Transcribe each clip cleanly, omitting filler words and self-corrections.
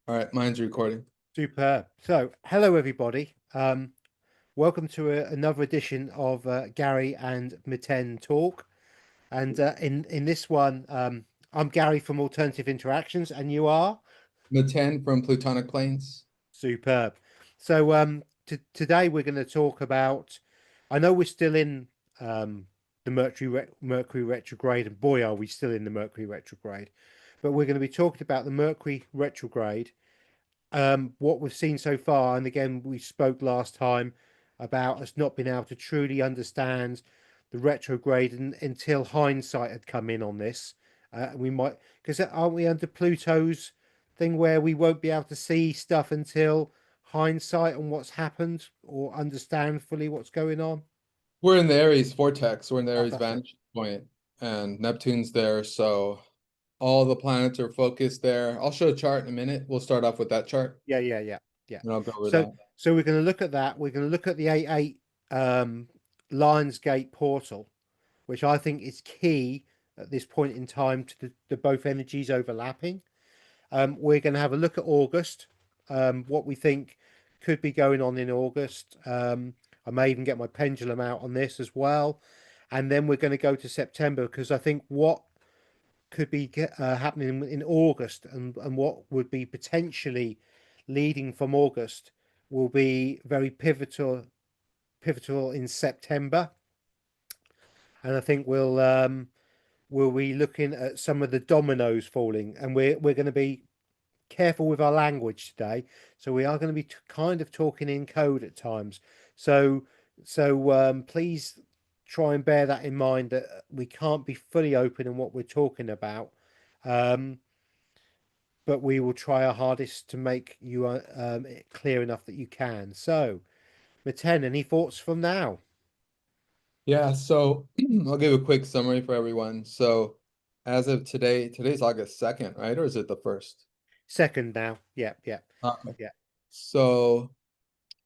All right, mine's recording. Superb. So, hello everybody. Welcome to another edition of Gary and Meten Talk. And in this one, I'm Gary from Alternative Interactions, and you are Meten from Plutonic Planes. superb. So, today we're going to talk about. I know we're still in the Mercury retrograde, and boy, are we still in the Mercury retrograde. But we're going to be talking about the Mercury retrograde, what we've seen so far, and again, we spoke last time about us not being able to truly understand the retrograde until hindsight had come in on this. We might, because aren't we under Pluto's thing where we won't be able to see stuff until hindsight on what's happened or understand fully what's going on? We're in the Aries vortex. We're in the Oh, Aries that's it. vantage point, and Neptune's there. So all the planets are focused there. I'll show a chart in a minute. We'll start off with that chart, Yeah. and I'll go over So, that. so we're going to look at that. We're going to look at the 8-8 Lionsgate portal, which I think is key at this point in time to the both energies overlapping. We're going to have a look at August, what we think could be going on in August. I may even get my pendulum out on this as well. And then we're going to go to September because I think what could be happening in August and what would be potentially leading from August will be very pivotal in September. And I think we'll be looking at some of the dominoes falling, and we're going to be careful with our language today. So we are going to be kind of talking in code at times. So please try and bear that in mind that we can't be fully open in what we're talking about. Um, but we will try our hardest to make you clear enough that you can. So, Meten, any thoughts from now? Yeah, so I'll give a quick summary for everyone. So as of today, today's August 2nd, right? Or is it the 1st? Second now. Yeah, yeah, Okay. yeah. So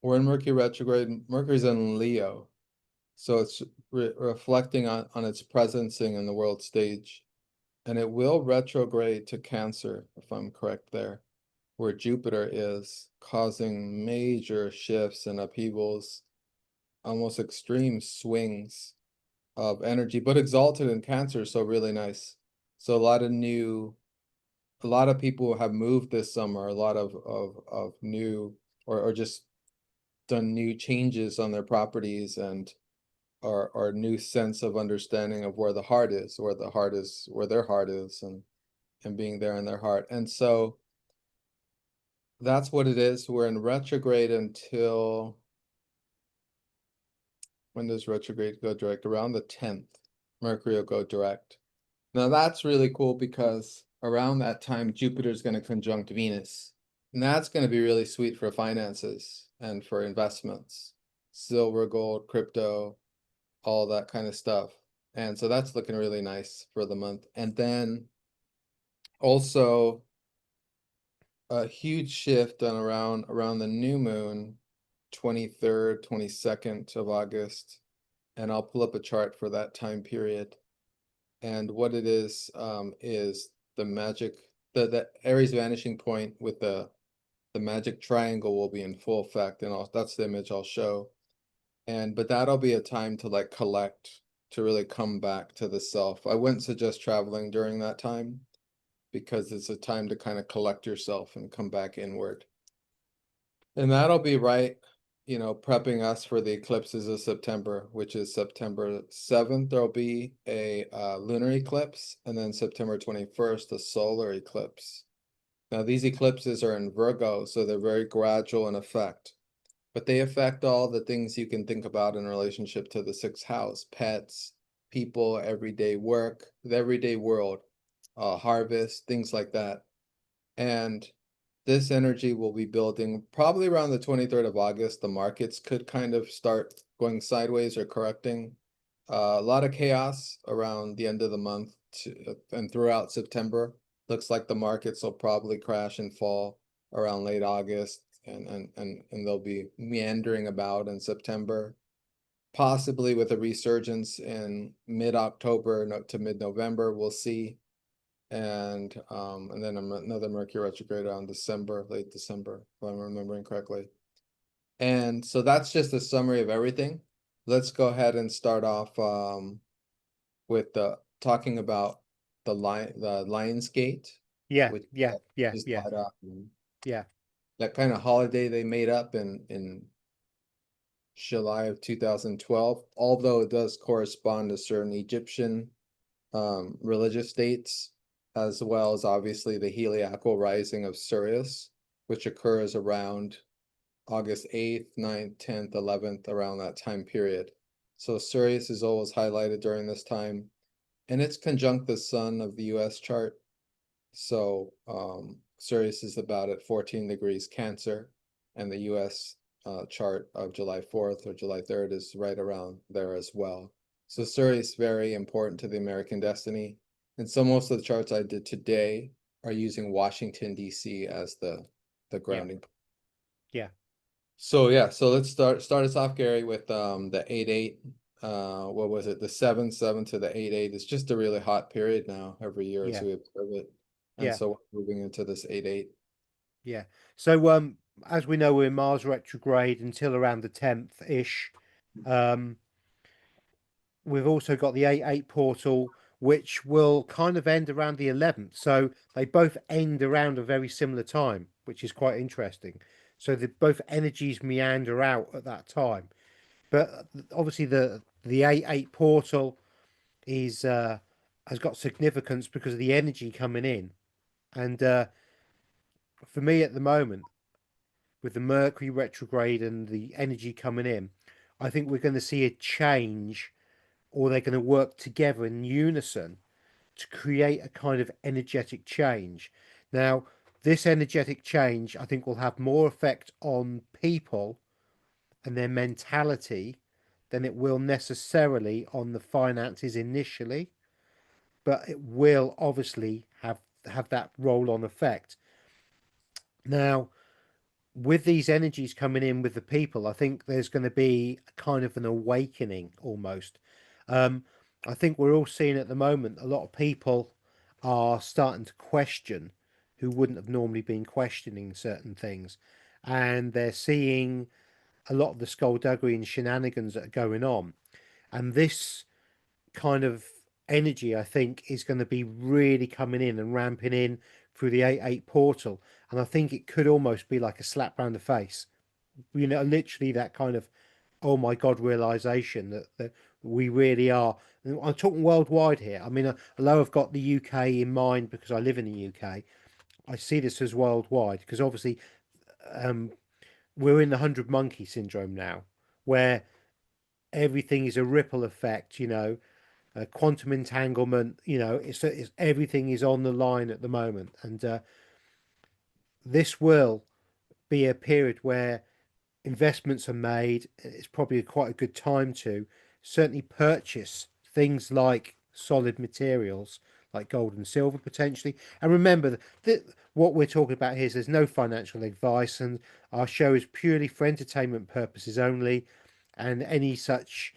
we're in Mercury retrograde. Mercury's in Leo. So it's reflecting on its presencing in the world stage. And it will retrograde to Cancer, if I'm correct there, where Jupiter is causing major shifts and upheavals, almost extreme swings of energy, but exalted in Cancer, so really nice. So a lot of people have moved this summer, a lot of new or just done new changes on their properties and our new sense of understanding of where the heart is, where their heart is, and being there in their heart. And so that's what it is. We're in retrograde until when does retrograde go direct? Around the 10th, Mercury will go direct. Now that's really cool because around that time, Jupiter's going to conjunct Venus. And that's going to be really sweet for finances and for investments, silver, gold, crypto, all that kind of stuff. And so that's looking really nice for the month. And then also a huge shift on around the new moon, 23rd, 22nd of August. And I'll pull up a chart for that time period. And what it is the magic, the Aries vanishing point with the magic triangle will be in full effect, and that's the image I'll show. But that'll be a time to like collect, to really come back to the self. I wouldn't suggest traveling during that time because it's a time to kind of collect yourself and come back inward. And that'll be right, prepping us for the eclipses of September, which is September 7th. There'll be a lunar eclipse, and then September 21st, a solar eclipse. Now, these eclipses are in Virgo, so they're very gradual in effect, but they affect all the things you can think about in relationship to the sixth house: pets, people, everyday work, the everyday world, harvest, things like that. And this energy will be building probably around the 23rd of August. The markets could kind of start going sideways or correcting. A lot of chaos around the end of the month and throughout September. Looks like the markets will probably crash and fall around late August, and they'll be meandering about in September, possibly with a resurgence in mid-October to mid-November. We'll see. and then another Mercury retrograde around December, late December, if I'm remembering correctly. And so that's just a summary of everything. Let's go ahead and start off with talking about the Lion's Gate, Yeah, which yeah, yeah, is yeah, yeah, that kind of holiday they made up in July of 2012, although it does correspond to certain Egyptian religious dates, as well as obviously the heliacal rising of Sirius, which occurs around August 8th, 9th, 10th, 11th, around that time period. So Sirius is always highlighted during this time, and it's conjunct the sun of the US chart. So Sirius is about at 14 degrees Cancer, and the US chart of July 4th or July 3rd is right around there as well. So Sirius very important to the American destiny. And so most of the charts I did today are using Washington, D.C. as the yeah, grounding. yeah, So yeah, so let's start us off, Gary, with the 8-8. What was it? The 7-7 to the 8-8. It's just a really hot period now every year as yeah, we observe it. And yeah, so we're moving into this 8-8. yeah. So as we know, we're in Mars retrograde until around the 10th ish. Um, we've also got the 8-8 portal, which will kind of end around the 11th. So they both end around a very similar time, which is quite interesting. So the both energies meander out at that time. But obviously the 8-8 portal is has got significance because of the energy coming in. And for me at the moment, with the Mercury retrograde and the energy coming in, I think we're going to see a change, or they're going to work together in unison to create a kind of energetic change. Now, this energetic change, I think, will have more effect on people and their mentality than it will necessarily on the finances initially, but it will obviously have that roll on effect. Now, with these energies coming in with the people, I think there's going to be kind of an awakening almost. Um, I think we're all seeing at the moment a lot of people are starting to question who wouldn't have normally been questioning certain things, and they're seeing a lot of the skullduggery and shenanigans that are going on. And this kind of energy, I think, is going to be really coming in and ramping in through the 8-8 portal. And I think it could almost be like a slap round the face. You know, literally that kind of, oh my God, realization that we really are. And I'm talking worldwide here. I mean, although I've got the UK in mind because I live in the UK, I see this as worldwide because obviously we're in the 100 monkey syndrome now, where everything is a ripple effect, you know, quantum entanglement, you know, it's everything is on the line at the moment. And this will be a period where investments are made. It's probably quite a good time to certainly purchase things like solid materials like gold and silver potentially. And remember that what we're talking about here is there's no financial advice, and our show is purely for entertainment purposes only. And any such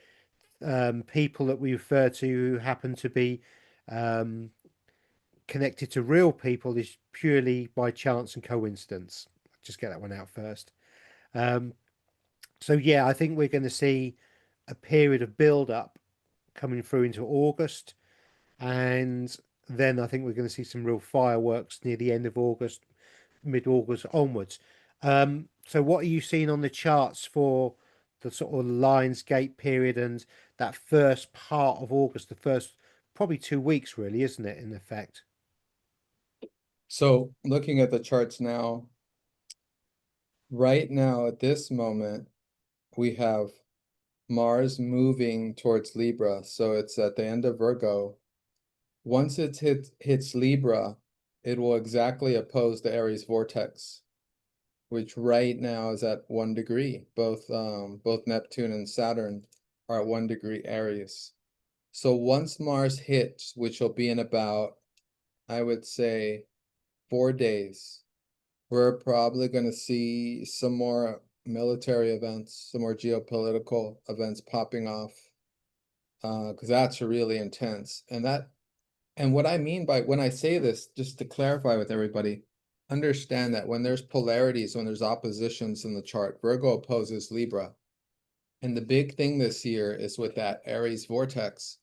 people that we refer to who happen to be um, connected to real people is purely by chance and coincidence. Just get that one out first. Um, so yeah, I think we're going to see a period of build up coming through into August, and then I think we're going to see some real fireworks near the end of August, mid August onwards. So what are you seeing on the charts for the sort of Lionsgate period and that first part of August, the first probably 2 weeks, really, isn't it, in effect? So looking at the charts now, right now at this moment, we have Mars moving towards Libra. So it's at the end of Virgo. Once hits Libra, it will exactly oppose the Aries vortex, which right now is at 1 degree. Both Neptune and Saturn are at 1 degree Aries. So once Mars hits, which will be in about, I would say, 4 days, we're probably going to see some more military events, some more geopolitical events popping off, because that's really intense. And that And what I mean by when I say this, just to clarify with everybody, understand that when there's polarities, when there's oppositions in the chart, Virgo opposes Libra. And the big thing this year is with that Aries vortex,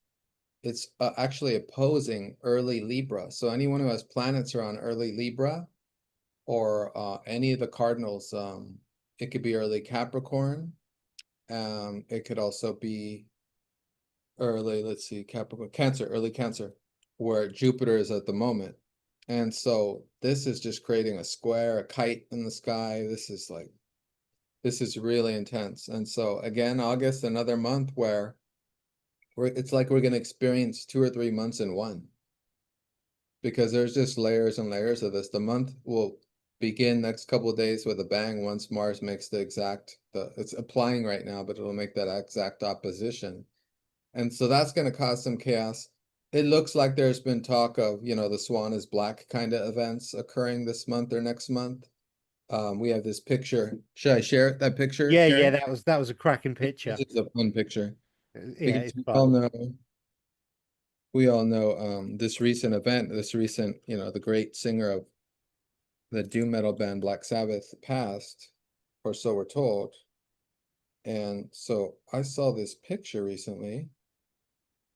it's actually opposing early Libra. So anyone who has planets around early Libra or any of the cardinals, it could be early Capricorn. It could also be early, let's see, Capricorn, Cancer, early Cancer, where Jupiter is at the moment. And so this is just creating a square, a kite in the sky. This is really intense. And so again, August, another month where it's like we're going to experience 2 or 3 months in one, because there's just layers and layers of this. The month will begin next couple of days with a bang once Mars makes it's applying right now, but it'll make that exact opposition. And so that's going to cause some chaos. It looks like there's been talk of, the swan is black kind of events occurring this month or next month. We have this picture. Should I share that picture, Yeah, yeah, Karen? that was a cracking This picture. is a fun picture Yeah, because it's fun. we all know this recent event, this recent, the great singer of the doom metal band Black Sabbath passed, or so we're told. And so I saw this picture recently,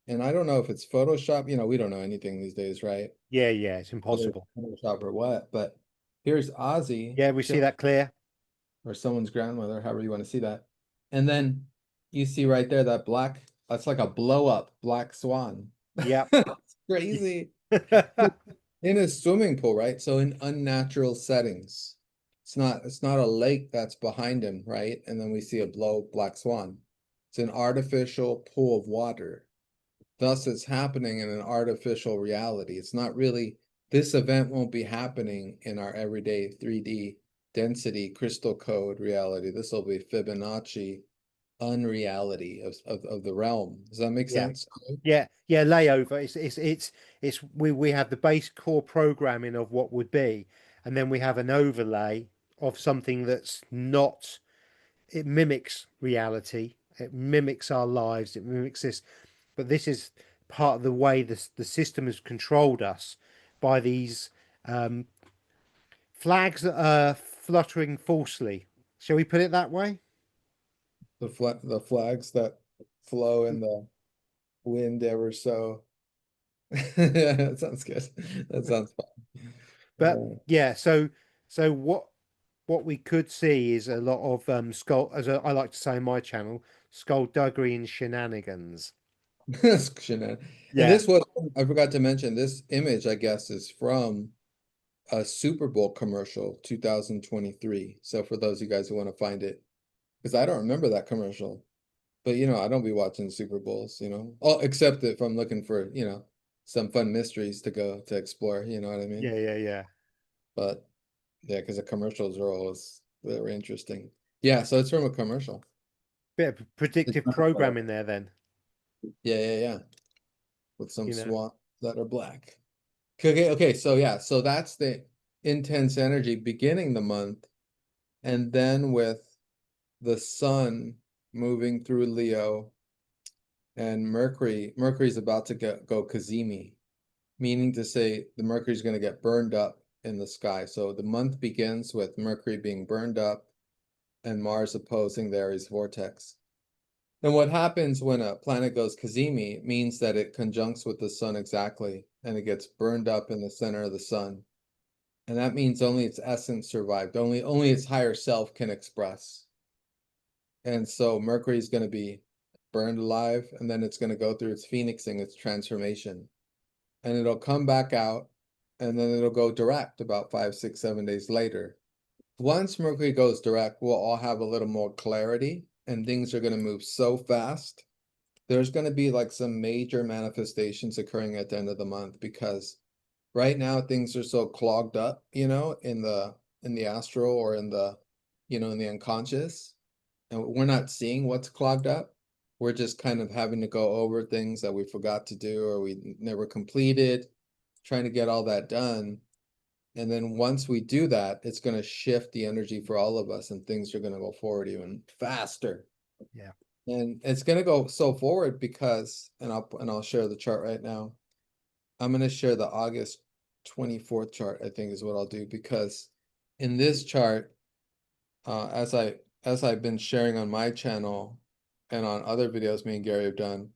and I don't know if it's Photoshop. We don't know anything these days, right? Yeah, yeah, it's Whether it's impossible. Photoshop or what, but here's Ozzy Yeah, we see that clear. or someone's grandmother, however you want to see that. And then you see right there that that's like a blow up black swan. Yep. It's crazy. In a swimming pool, right? So in unnatural settings. It's not a lake that's behind him, right? And then we see a black swan. It's an artificial pool of water. Thus, it's happening in an artificial reality. It's not really, this event won't be happening in our everyday 3D density crystal code reality. This will be Fibonacci unreality of the realm. Does that make Yeah. sense? Yeah, yeah, layover. It's we have the base core programming of what would be, and then we have an overlay of something that's not, it mimics reality, it mimics our lives, it mimics this, but this is part of the way the system has controlled us by these um, flags that are fluttering falsely. Shall we put it that way? The flags that flow in the wind ever so. Yeah, that sounds good. That sounds fun. But yeah, so what we could see is a lot of skull, I like to say in my channel, skullduggery and shenanigans. And Yeah, this was, I forgot to mention, this image, I guess, is from a Super Bowl commercial, 2023. So for those of you guys who want to find it, because I don't remember that commercial, but I don't be watching Super Bowls, Oh, except if I'm looking for, some fun mysteries to go to explore, you know what I mean? yeah, yeah, yeah. But yeah, because the commercials are always very interesting. Yeah, so it's from a commercial. Bit of It's predictive not, programming there, then, yeah, yeah, yeah, with some you know. swans that are black. Okay, okay, so yeah, so that's the intense energy beginning the month, and then with the sun moving through Leo and Mercury's about to go Kazemi, meaning to say the Mercury's going to get burned up in the sky. So the month begins with Mercury being burned up and Mars opposing the Aries vortex. And what happens when a planet goes Kazemi means that it conjuncts with the sun exactly, and it gets burned up in the center of the sun. And that means only its essence survived, only its higher self can express. And so Mercury is going to be burned alive, and then it's going to go through its phoenixing, its transformation, and it'll come back out, and then it'll go direct about 5, 6, 7 days later. Once Mercury goes direct, we'll all have a little more clarity, and things are going to move so fast. There's going to be like some major manifestations occurring at the end of the month, because right now things are so clogged up, in the astral or in the unconscious, and we're not seeing what's clogged up. We're just kind of having to go over things that we forgot to do or we never completed, trying to get all that done. And then once we do that, it's going to shift the energy for all of us, and things are going to go forward even faster. Yeah, And it's going to go so forward because, and I'll share the chart right now. I'm gonna share the August 24th chart, I think is what I'll do, because in this chart, as I've been sharing on my channel and on other videos me and Gary have done,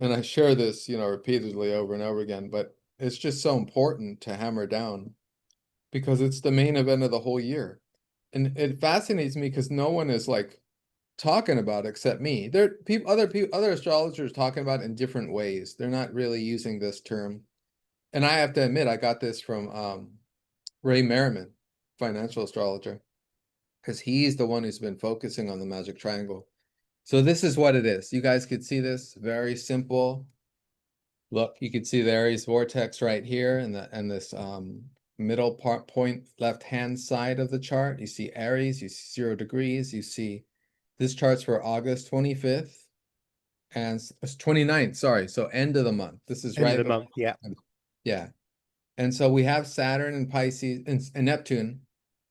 and I share this, repeatedly over and over again, but it's just so important to hammer down because it's the main event of the whole year. And it fascinates me because no one is like talking about it except me. There people, other astrologers talking about it in different ways. They're not really using this term. And I have to admit, I got this from Ray Merriman, financial astrologer, because he's the one who's been focusing on the magic triangle. So this is what it is. You guys could see this, very simple. Look, you can see the Aries vortex right here and this middle point left hand side of the chart. You see Aries, you see 0 degrees, you see this chart's for August 25th and it's 29th, sorry. So end of the month. This is End of right the before. month, yeah. Yeah. And so we have Saturn and Pisces and Neptune,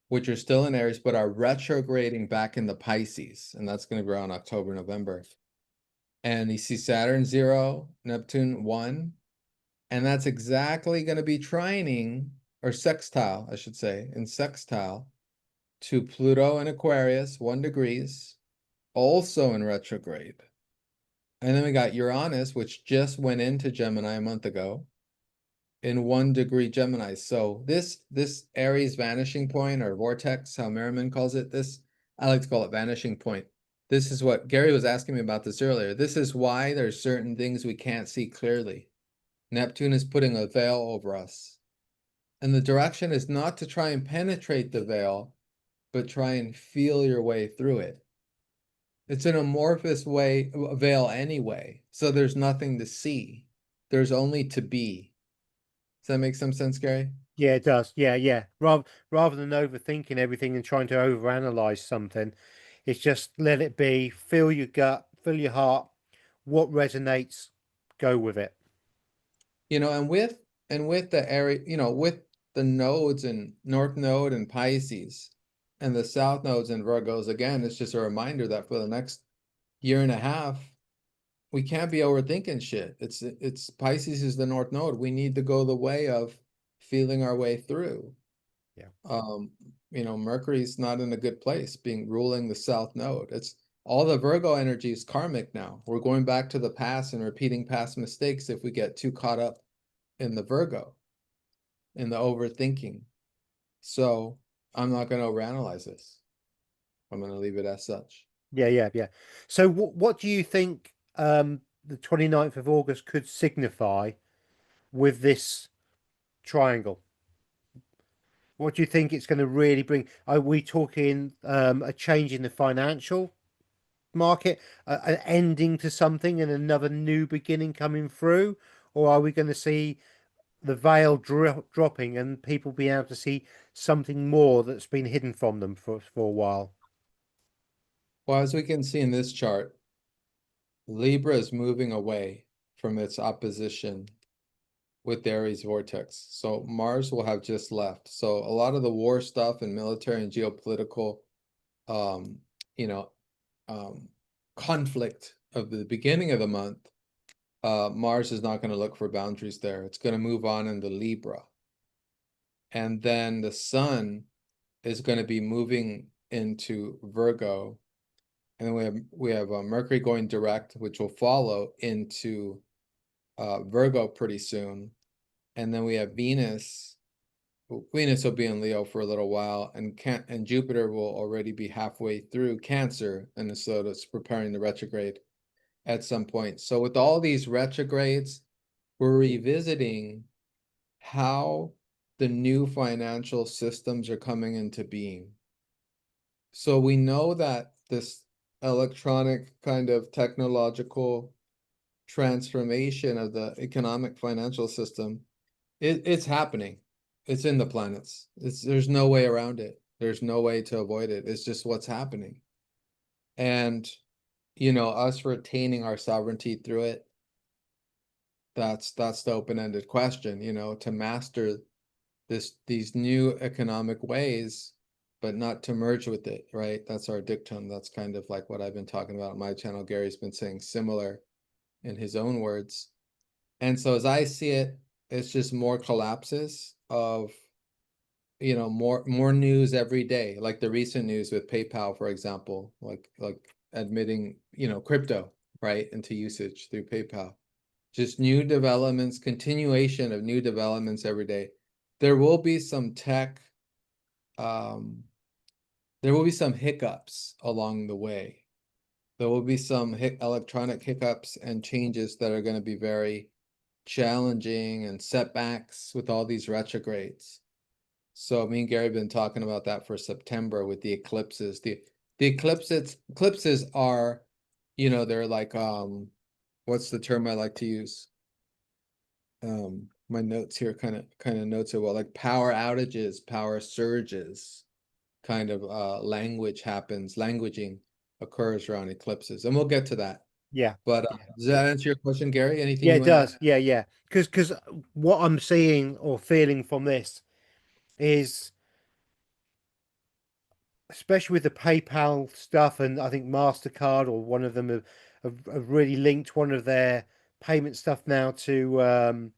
which are still in Aries, but are retrograding back into Pisces. And that's going to grow in October, November. And you see Saturn 0, Neptune 1. And that's exactly going to be trining, or sextile, I should say, in sextile to Pluto in Aquarius, 1 degrees, also in retrograde. And then we got Uranus, which just went into Gemini a month ago, in 1 degree Gemini. So this Aries vanishing point or vortex, how Merriman calls it, this I like to call it vanishing point. This is what Gary was asking me about this earlier. This is why there's certain things we can't see clearly. Neptune is putting a veil over us. And the direction is not to try and penetrate the veil, but try and feel your way through it. It's an amorphous veil anyway, so there's nothing to see. There's only to be. Does that make some sense, Gary? Yeah, it does. Yeah, yeah. Rather than overthinking everything and trying to overanalyze something, it's just let it be, feel your gut, feel your heart, what resonates, go with it. And with the area, with the nodes and North Node and Pisces and the South nodes and Virgos, again, it's just a reminder that for the next year and a half, we can't be overthinking shit. It's Pisces is the North Node. We need to go the way of feeling our way through. Yeah. Um, Mercury's not in a good place, being ruling the South Node. It's all the Virgo energy is karmic now. We're going back to the past and repeating past mistakes if we get too caught up in the Virgo, in the overthinking. So I'm not going to overanalyze this. I'm going to leave it as such. Yeah, yeah, yeah. So what do you think the 29th of August could signify with this triangle? What do you think it's going to really bring? Are we talking a change in the financial market, an ending to something and another new beginning coming through? Or are we going to see the veil dropping and people being able to see something more that's been hidden from them for a while? Well, as we can see in this chart, Libra is moving away from its opposition with the Aries vortex. So Mars will have just left. So a lot of the war stuff and military and geopolitical, um, you know, um, conflict of the beginning of the month, Mars is not going to look for boundaries there. It's going to move on into Libra. And then the sun is going to be moving into Virgo. And then we have Mercury going direct, which will follow into Virgo pretty soon. And then we have Venus. Venus will be in Leo for a little while, and Jupiter will already be halfway through Cancer, and so it's preparing the retrograde at some point. So with all these retrogrades, we're revisiting how the new financial systems are coming into being. So we know that this electronic kind of technological transformation of the economic financial system, it's happening. It's in the planets. There's no way around it. There's no way to avoid it. It's just what's happening. And us retaining our sovereignty through it, that's the open-ended question, to master these new economic ways, but not to merge with it, right? That's our dictum. That's kind of like what I've been talking about on my channel. Gary's been saying similar in his own words. And so as I see it, It's just more collapses of, more news every day, like the recent news with PayPal, for example, like admitting, crypto, right, into usage through PayPal. Just new developments, continuation of new developments every day. There will be some tech, um, there will be some hiccups along the way. There will be some electronic hiccups and changes that are going to be very challenging and setbacks with all these retrogrades. So me and Gary have been talking about that for September with the eclipses. The eclipses are, they're like what's the term I like to use? My notes here kind of notes it well, like power outages, power surges, kind of languaging occurs around eclipses, and we'll get to that. Yeah. But Yeah. does that answer your question, Gary? Anything Yeah, you it want to add? does. Yeah, yeah. Because what I'm seeing or feeling from this is, especially with the PayPal stuff, and I think Mastercard or one of them have really linked one of their payment stuff now to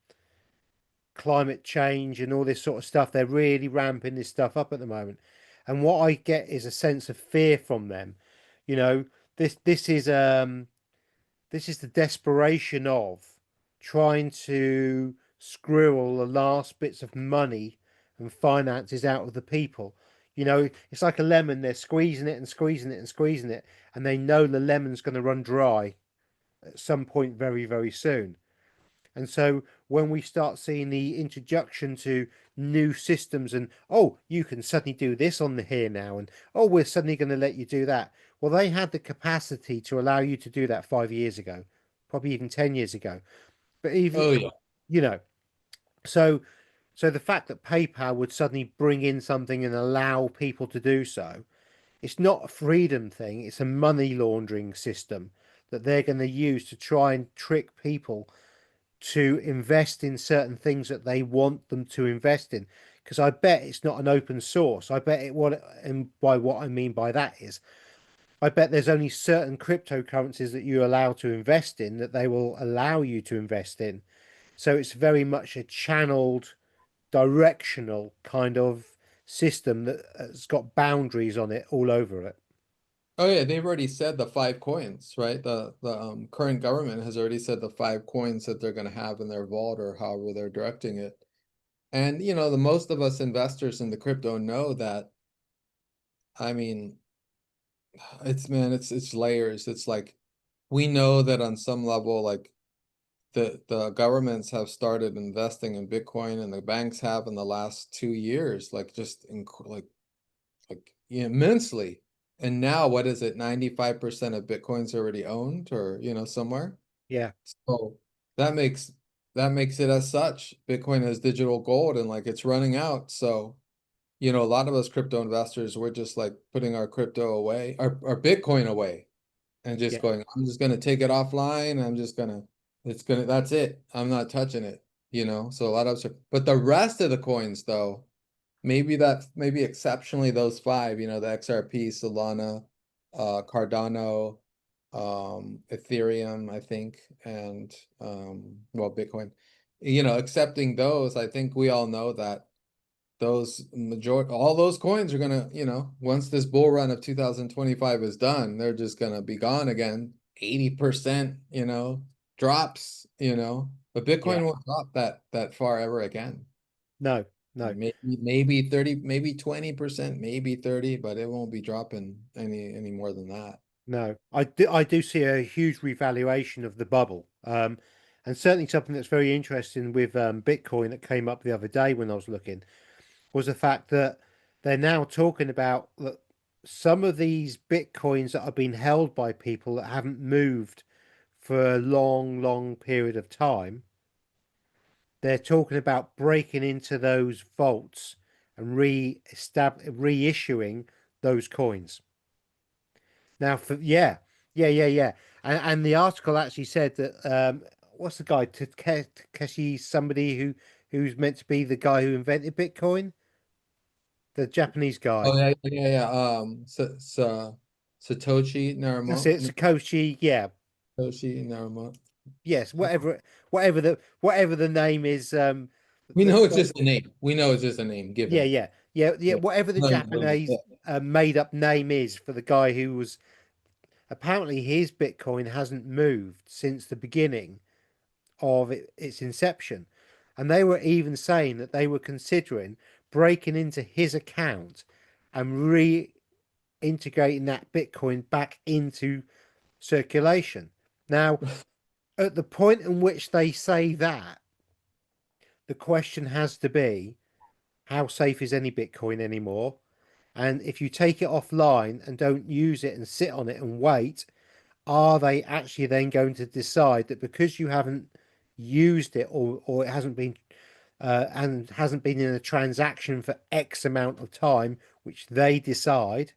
climate change and all this sort of stuff. They're really ramping this stuff up at the moment, and what I get is a sense of fear from them. You know, this is the desperation of trying to squirrel the last bits of money and finances out of the people. You know, it's like a lemon. They're squeezing it and squeezing it and squeezing it, and they know the lemon's going to run dry at some point very, very soon. And so when we start seeing the introduction to new systems and, oh, you can suddenly do this on the here now, and oh, we're suddenly going to let you do that. Well, they had the capacity to allow you to do that 5 years ago, probably even 10 years ago. But even, Oh yeah. you know, so so the fact that PayPal would suddenly bring in something and allow people to do so, it's not a freedom thing, it's a money laundering system that they're going to use to try and trick people to invest in certain things that they want them to invest in. Because I bet it's not an open source. I bet and by what I mean by that is, I bet there's only certain cryptocurrencies that you allow to invest in that they will allow you to invest in. So it's very much a channeled, directional kind of system that has got boundaries on it all over it. Oh yeah, they've already said the 5 coins, right? The current government has already said the 5 coins that they're going to have in their vault or however they're directing it. And the most of us investors in the crypto know that. I mean, it's layers. It's like we know that on some level, like the governments have started investing in Bitcoin and the banks have in the last 2 years, like just like immensely. And now what is it? 95% of Bitcoin's already owned or somewhere. Yeah, So that makes that makes it as such. Bitcoin as digital gold and like it's running out. So a lot of us crypto investors, we're just like putting our crypto away, our Bitcoin away, and just yeah, going, I'm just gonna take it offline. That's it. I'm not touching it, So a lot of us but the rest of the coins though, maybe exceptionally those five, the XRP, Solana, Cardano, Ethereum, I think, and well, Bitcoin. Accepting those, I think we all know that all those coins are gonna, once this bull run of 2025 is done, they're just gonna be gone again. 80%, drops, but yeah. Bitcoin won't drop that far ever again. No, no. Maybe 30, maybe 20%, maybe 30, but it won't be dropping any more than that. No, I do see a huge revaluation of the bubble. And certainly something that's very interesting with Bitcoin that came up the other day when I was looking was the fact that they're now talking about that some of these Bitcoins that have been held by people that haven't moved for a long, long period of time, they're talking about breaking into those vaults and reissuing those coins. Now, yeah, and the article actually said that what's the guy Takeshi, somebody who's meant to be the guy who invented Bitcoin, the Japanese guy. Oh yeah. Satoshi That's it, Naramoto. Satoshi. Yeah, Satoshi Naramoto. Yes, whatever the name is. We That know it's just a name. We know it's just a name Yeah, given. yeah, yeah, yeah. Yeah. Whatever the No, you don't. Japanese made up name is for the guy who was apparently his Bitcoin hasn't moved since the beginning of its inception. And they were even saying that they were considering breaking into his account and reintegrating that Bitcoin back into circulation. Now, at the point in which they say that, the question has to be how safe is any Bitcoin anymore? And if you take it offline and don't use it and sit on it and wait, are they actually then going to decide that because you haven't used it or it hasn't been and hasn't been in a transaction for X amount of time, which they decide,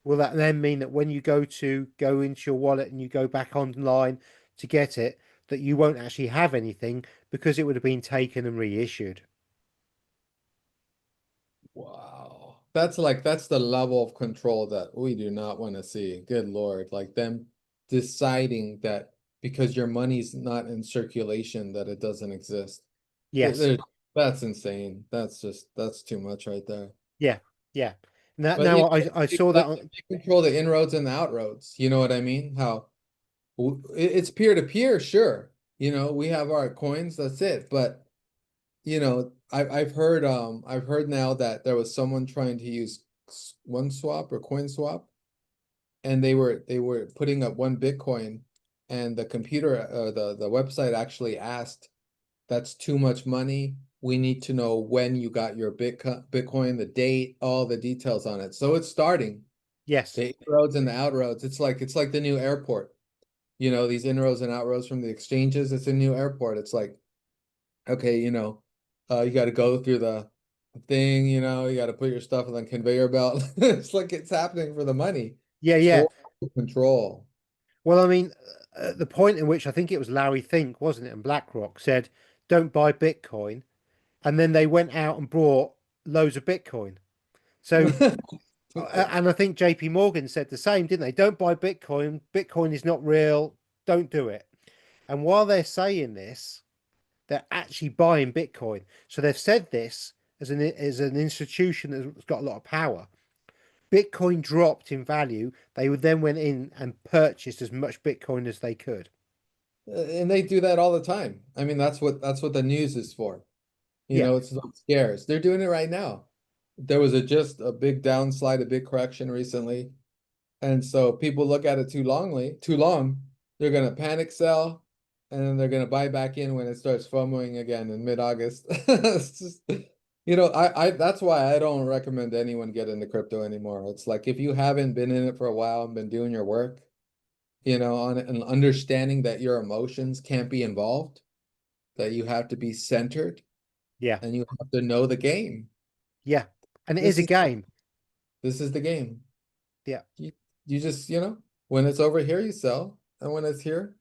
will that then mean that when you go into your wallet and you go back online to get it, that you won't actually have anything because it would have been taken and reissued? Wow. That's the level of control that we do not want to see. Good Lord. Like them deciding that because your money's not in circulation that it doesn't exist. Yes. There, that's insane. That's too much right there. Yeah. Yeah. Now, But you now know, I saw that on. they control the inroads and the outroads. You know what I mean? How it's peer to peer, sure. You know, we have our coins, that's it. But you know, I've heard now that there was someone trying to use one swap or coin swap, and they were putting up one Bitcoin, and the computer the website actually asked, "That's too much money. We need to know when you got your Bitcoin, the date, all the details on it." So it's starting. Yes. The inroads and the outroads. It's like the new airport. You know, these inroads and outroads from the exchanges. It's a new airport. It's like, okay, you know, you got to go through the thing, you know, you got to put your stuff on the conveyor belt. It's like it's happening for the money. Yeah. It's Yeah. horrible control. Well, I mean, at the point in which I think it was Larry Fink, wasn't it, and BlackRock said, "Don't buy Bitcoin," and then they went out and bought loads of Bitcoin. So, and I think JP Morgan said the same, didn't they? Don't buy Bitcoin. Bitcoin is not real. Don't do it. And while they're saying this, they're actually buying Bitcoin. So they've said this as an institution that's got a lot of power. Bitcoin dropped in value. They then went in and purchased as much Bitcoin as they could. And they do that all the time. I mean, that's what the news is for. You Yeah, know, it's what scares. They're doing it right now. There was just a big downslide, a big correction recently. And so people look at it too long, they're gonna panic sell and then they're gonna buy back in when it starts FOMOing again in mid-August. It's just, you know, I that's why I don't recommend anyone get into crypto anymore. It's like if you haven't been in it for a while and been doing your work, you know, on it and understanding that your emotions can't be involved, that you have to be centered yeah, and you have to know the game. yeah. And it is This a is game. this is the game. Yeah, You you just, you know, when it's over here, you sell, and when it's here,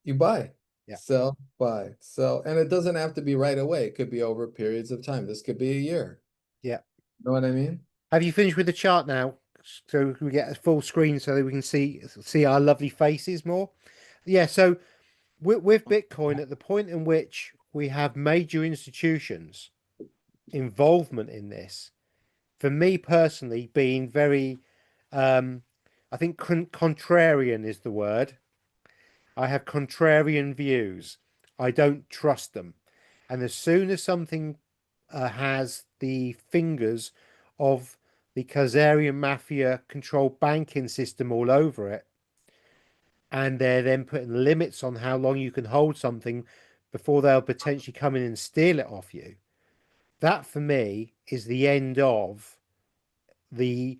you buy, yeah, sell, buy, sell. And it doesn't have to be right away. It could be over periods of time. This could be a year. yeah. You know what I mean? Have you finished with the chart now? So we get a full screen so that we can see our lovely faces more. Yeah. So with Bitcoin, at the point in which we have major institutions involvement in this, for me personally, being very, um, I think contrarian is the word. I have contrarian views. I don't trust them. And as soon as something has the fingers of the Khazarian mafia controlled banking system all over it, and they're then putting limits on how long you can hold something before they'll potentially come in and steal it off you, that for me is the end of the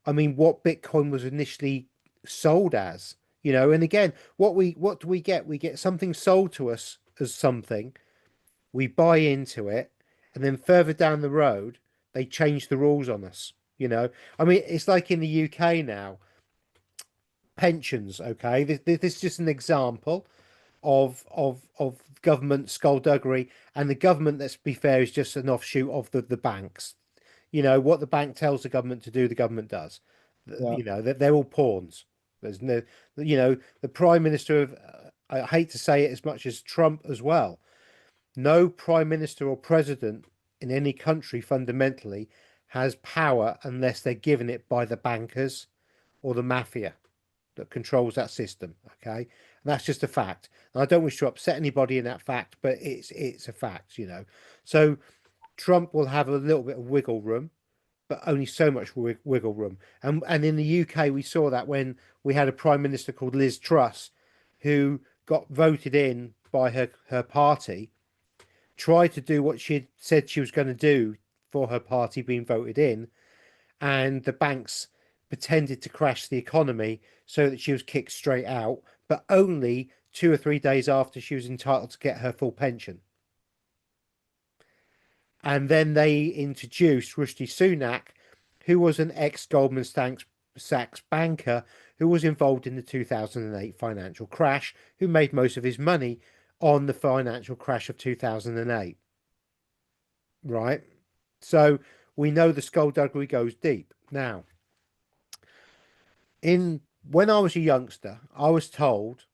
I mean, what Bitcoin was initially sold as, and again, what do we get? We get something sold to us as something, we buy into it, and then further down the road, they change the rules on us. I mean, it's like in the UK now, pensions, okay? This is just an example of government skullduggery, and the government, let's be fair, is just an offshoot of the banks. What the bank tells the government to do, the government does. Yeah. They're all pawns. There's no, the Prime Minister I hate to say it as much as Trump as well. No prime minister or president in any country fundamentally has power unless they're given it by the bankers or the mafia that controls that system. Okay, and that's just a fact. And I don't wish to upset anybody in that fact, but it's a fact, you know. So Trump will have a little bit of wiggle room, but only so much wiggle room. And in the UK, we saw that when we had a prime minister called Liz Truss, who got voted in by her party, tried to do what she had said she was going to do for her party being voted in, and the banks pretended to crash the economy so that she was kicked straight out, but only 2 or 3 days after she was entitled to get her full pension. And then they introduced Rishi Sunak, who was an ex-Goldman Sachs banker who was involved in the 2008 financial crash, who made most of his money on the financial crash of 2008. Right? So we know the skullduggery goes deep. Now, when I was a youngster, I was told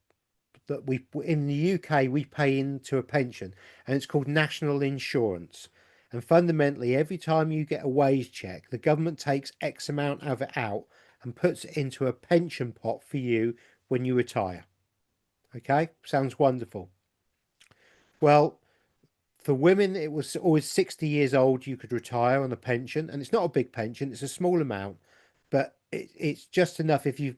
that we in the UK we pay into a pension, and it's called national insurance. And fundamentally, every time you get a wage check, the government takes X amount of it out and puts it into a pension pot for you when you retire. Okay, sounds wonderful. Well, for women, it was always 60 years old you could retire on a pension, and it's not a big pension; it's a small amount, but it's just enough if you've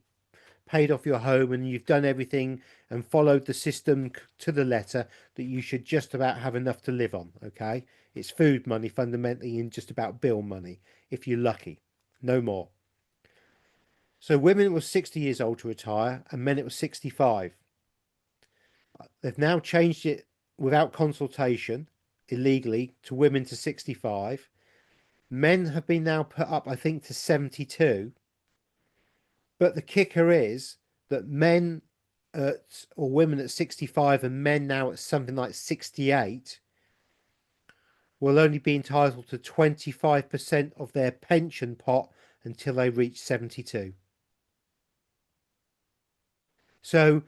paid off your home and you've done everything and followed the system to the letter, that you should just about have enough to live on. Okay, it's food money fundamentally, and just about bill money if you're lucky, no more. So women, it was 60 years old to retire, and men, it was 65. They've now changed it without consultation, illegally, to women to 65. Men have been now put up, I think, to 72. But the kicker is that men or women at 65 and men now at something like 68 will only be entitled to 25% of their pension pot until they reach 72. So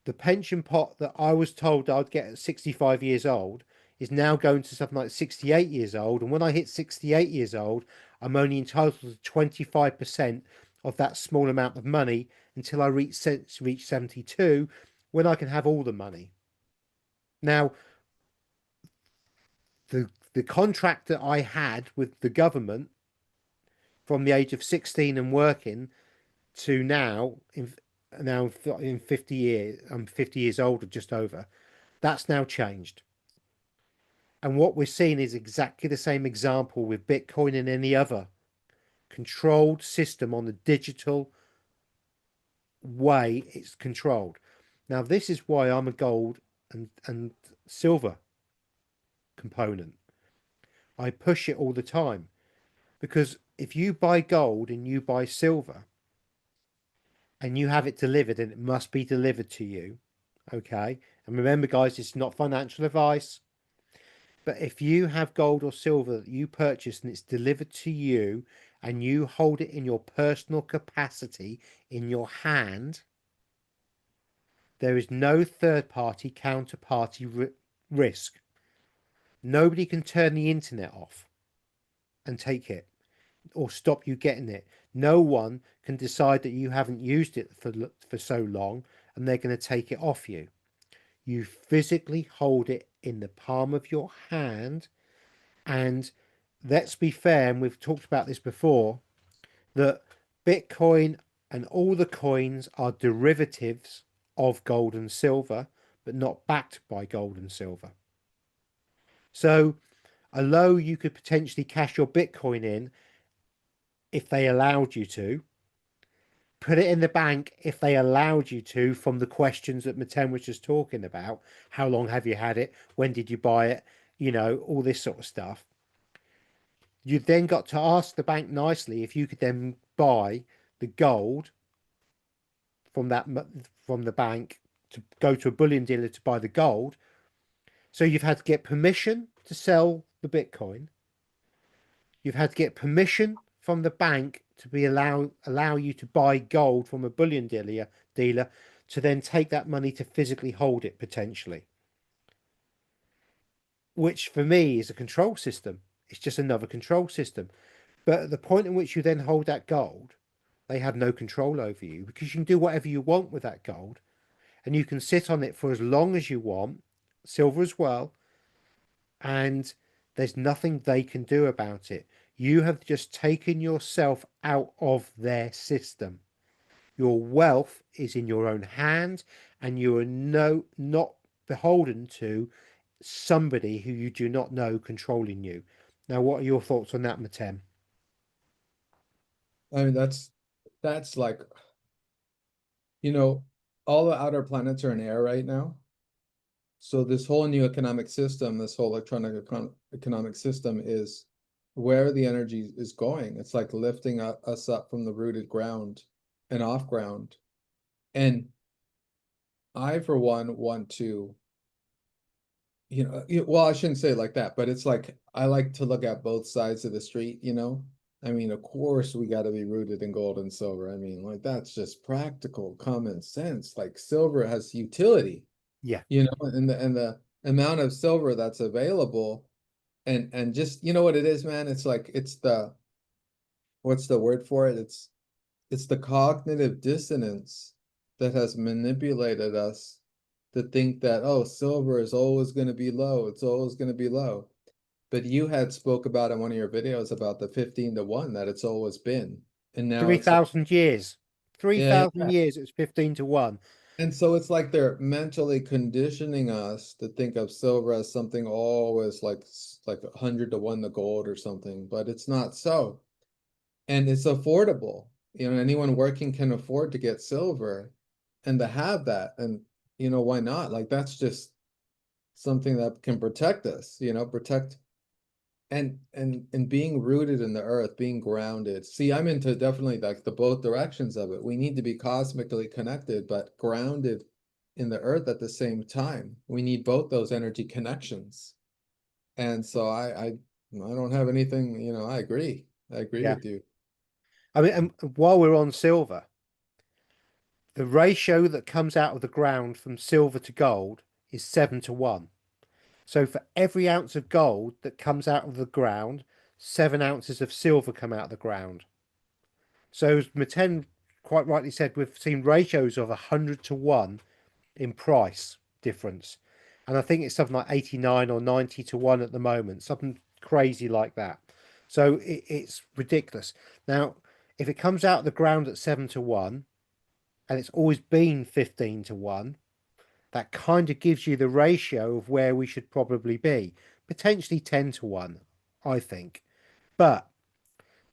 the pension pot that I was told I'd get at 65 years old is now going to something like 68 years old. And when I hit 68 years old, I'm only entitled to 25% of that small amount of money until I reach 72, when I can have all the money. Now, the contract that I had with the government from the age of 16 and working to now in 50 years, I'm 50 years old or just over, that's now changed. And what we're seeing is exactly the same example with Bitcoin and any other controlled system on the digital way it's controlled. Now, this is why I'm a gold and silver component. I push it all the time, because if you buy gold and you buy silver and you have it delivered, and it must be delivered to you, okay? And remember, guys, it's not financial advice. But if you have gold or silver that you purchase and it's delivered to you and you hold it in your personal capacity in your hand, there is no third party counterparty risk. Nobody can turn the internet off and take it or stop you getting it. No one can decide that you haven't used it for so long and they're going to take it off you. You physically hold it in the palm of your hand. And let's be fair, and we've talked about this before, that Bitcoin and all the coins are derivatives of gold and silver, but not backed by gold and silver. So, although you could potentially cash your Bitcoin in if they allowed you to, put it in the bank if they allowed you to, from the questions that Meten was just talking about. How long have you had it? When did you buy it? You know, all this sort of stuff. You've then got to ask the bank nicely if you could then buy the gold from the bank, to go to a bullion dealer to buy the gold. So you've had to get permission to sell the Bitcoin. You've had to get permission from the bank to be allow you to buy gold from a bullion dealer to then take that money to physically hold it potentially, which for me is a control system. It's just another control system. But at the point in which you then hold that gold, they have no control over you, because you can do whatever you want with that gold, and you can sit on it for as long as you want, silver as well, and there's nothing they can do about it. You have just taken yourself out of their system. Your wealth is in your own hand, and you are not beholden to somebody who you do not know controlling you. Now, what are your thoughts on that, Meten? I mean, that's like, you know, all the outer planets are in air right now. So this whole new economic system, this whole economic system is where the energy is going. It's like lifting us up from the rooted ground and off ground. And I, for one, want to, well, I shouldn't say it like that, but it's like I like to look at both sides of the street, you know? I mean, of course, we got to be rooted in gold and silver. I mean, like that's just practical common sense. Like silver has utility, Yeah. and the amount of silver that's available, and just what it is, man. It's like it's the what's the word for it? It's the cognitive dissonance that has manipulated us to think that, oh, silver is always going to be low. It's always going to be low. But you had spoke about in one of your videos about the 15 to 1 that it's always been. And now it's like, 3,000 years. yeah, 3,000 yeah. years, it's 15 to 1. And so it's like they're mentally conditioning us to think of silver as something always like 100 to 1 the gold or something, but it's not so. And it's affordable. Anyone working can afford to get silver and to have that. And why not? Like that's just something that can protect us, protect and being rooted in the earth, being grounded. See, I'm into definitely like the both directions of it. We need to be cosmically connected, but grounded in the earth at the same time. We need both those energy connections. And so I don't have anything, I agree. I agree Yeah. with you. I mean, and while we're on silver, the ratio that comes out of the ground from silver to gold is 7 to 1. So for every ounce of gold that comes out of the ground, 7 ounces of silver come out of the ground. So as Meten quite rightly said, we've seen ratios of 100 to 1 in price difference. And I think it's something like 89 or 90 to 1 at the moment, something crazy like that. So it's ridiculous. Now, if it comes out of the ground at 7 to 1, and it's always been 15 to 1, that kind of gives you the ratio of where we should probably be. Potentially 10 to 1, I think. But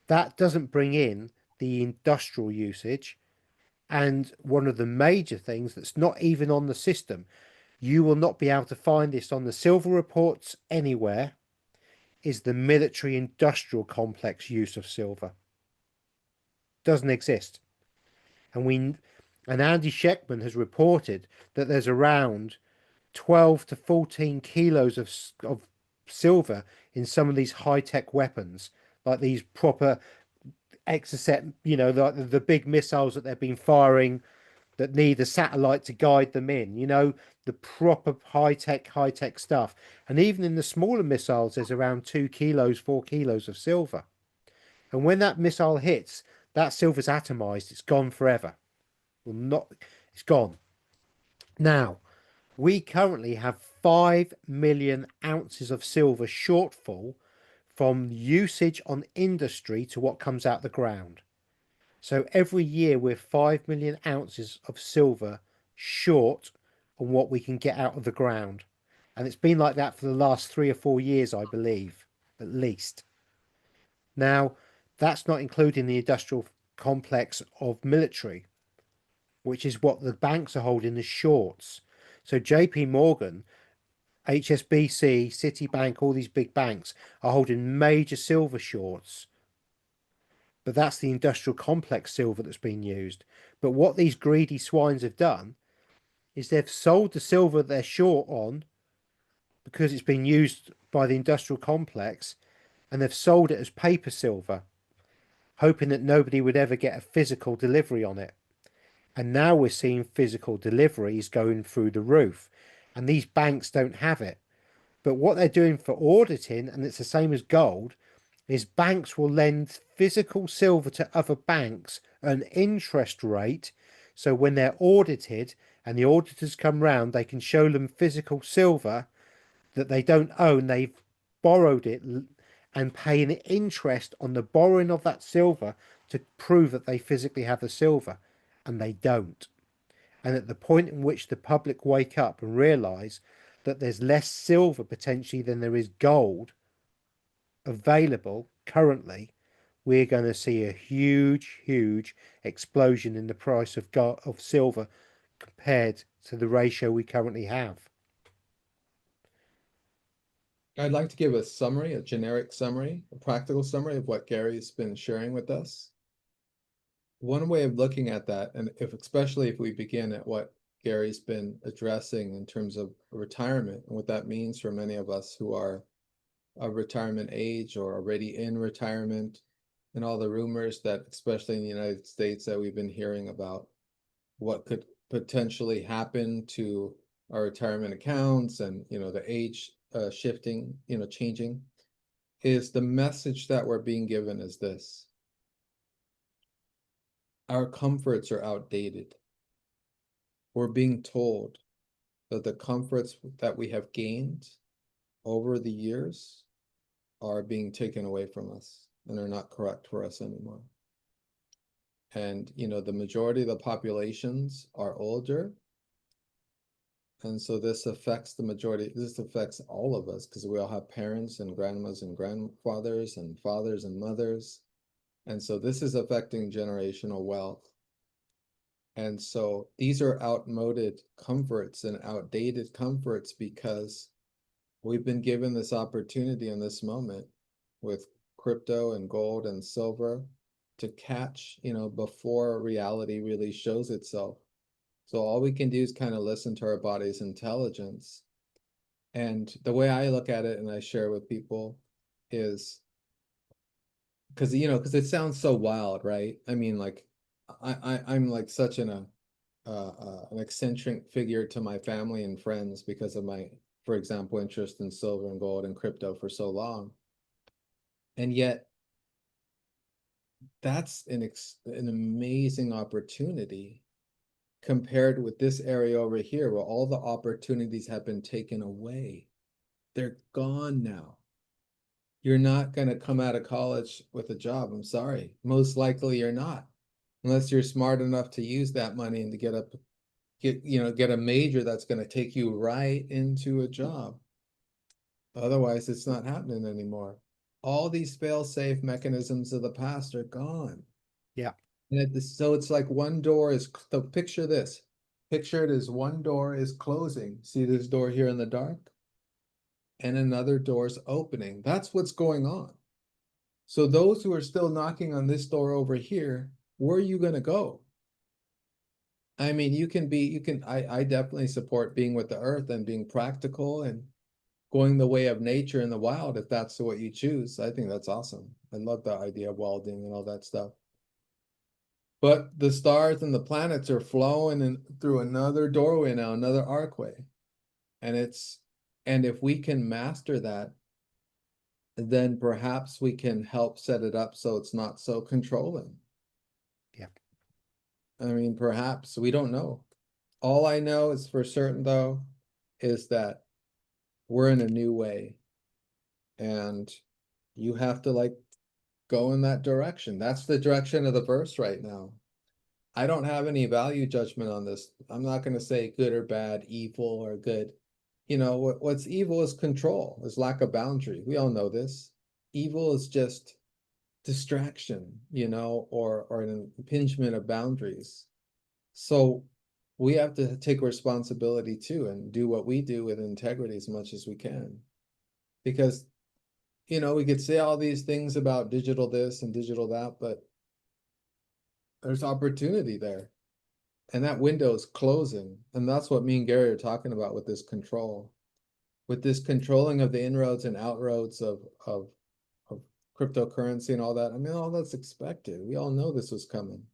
that doesn't bring in the industrial usage. And one of the major things that's not even on the system, you will not be able to find this on the silver reports anywhere, is the military industrial complex use of silver. Doesn't exist. And Andy Sheckman has reported that there's around 12 to 14 kilos of silver in some of these high-tech weapons, like these proper Exocet, the big missiles that they've been firing that need a satellite to guide them in, the proper high tech stuff. And even in the smaller missiles, there's around 2 kilos, 4 kilos of silver. And when that missile hits, that silver's atomized, it's gone forever. Well, not, it's gone. Now, we currently have 5 million ounces of silver shortfall from usage on industry to what comes out the ground. So every year we're 5 million ounces of silver short on what we can get out of the ground. And it's been like that for the last 3 or 4 years, I believe, at least. Now, that's not including the industrial complex of military, which is what the banks are holding as shorts. So JP Morgan, HSBC, Citibank, all these big banks are holding major silver shorts, but that's the industrial complex silver that's been used. But what these greedy swines have done is they've sold the silver they're short on because it's been used by the industrial complex, and they've sold it as paper silver, hoping that nobody would ever get a physical delivery on it. And now we're seeing physical deliveries going through the roof. And these banks don't have it. But what they're doing for auditing, and it's the same as gold, is banks will lend physical silver to other banks at an interest rate. So when they're audited and the auditors come round, they can show them physical silver that they don't own. They've borrowed it and pay an interest on the borrowing of that silver to prove that they physically have the silver, and they don't. And at the point in which the public wake up and realize that there's less silver potentially than there is gold available currently, we're going to see a huge explosion in the price of gold, of silver, compared to the ratio we currently have. I'd like to give a summary, a generic summary, a practical summary of what Gary's been sharing with us. One way of looking at that, and especially if we begin at what Gary's been addressing in terms of retirement and what that means for many of us who are of retirement age or already in retirement, and all the rumors that, especially in the United States, that we've been hearing about what could potentially happen to our retirement accounts, and the age shifting, changing, is the message that we're being given is this: our comforts are outdated. We're being told that the comforts that we have gained over the years are being taken away from us and are not correct for us anymore. And the majority of the populations are older, and so this affects the majority. This affects all of us because we all have parents and grandmas and grandfathers and fathers and mothers, and so this is affecting generational wealth. And so these are outmoded comforts and outdated comforts because we've been given this opportunity in this moment with crypto and gold and silver to catch, before reality really shows itself. So all we can do is kind of listen to our body's intelligence. And the way I look at it and I share with people is because it sounds so wild, right? I mean, like I'm like such an eccentric figure to my family and friends because of my, for example, interest in silver and gold and crypto for so long. And yet that's an amazing opportunity compared with this area over here where all the opportunities have been taken away. They're gone now. You're not going to come out of college with a job. I'm sorry. Most likely you're not, unless you're smart enough to use that money and to get a major that's going to take you right into a job. Otherwise, it's not happening anymore. All these fail-safe mechanisms of the past are gone. Yeah. And so it's like one door is, so picture this. Picture it as one door is closing. See this door here in the dark? And another door is opening. That's what's going on. So those who are still knocking on this door over here, where are you going to go? I mean, I definitely support being with the earth and being practical and going the way of nature in the wild if that's what you choose. I think that's awesome. I love the idea of welding and all that stuff. But the stars and the planets are flowing in through another doorway now, another archway. And if we can master that, then perhaps we can help set it up so it's not so controlling. Yeah. I mean, perhaps, we don't know. All I know is for certain, though, is that we're in a new way, and you have to like go in that direction. That's the direction of the verse right now. I don't have any value judgment on this. I'm not going to say good or bad, evil or good. What's evil is control, is lack of boundary. We all know this. Evil is just distraction, or an impingement of boundaries. So we have to take responsibility too and do what we do with integrity as much as we can. Because, we could say all these things about digital this and digital that, but there's opportunity there. And that window is closing. And that's what me and Gary are talking about with this control. With this controlling of the inroads and outroads of cryptocurrency and all that. I mean, all that's expected. We all know this was coming.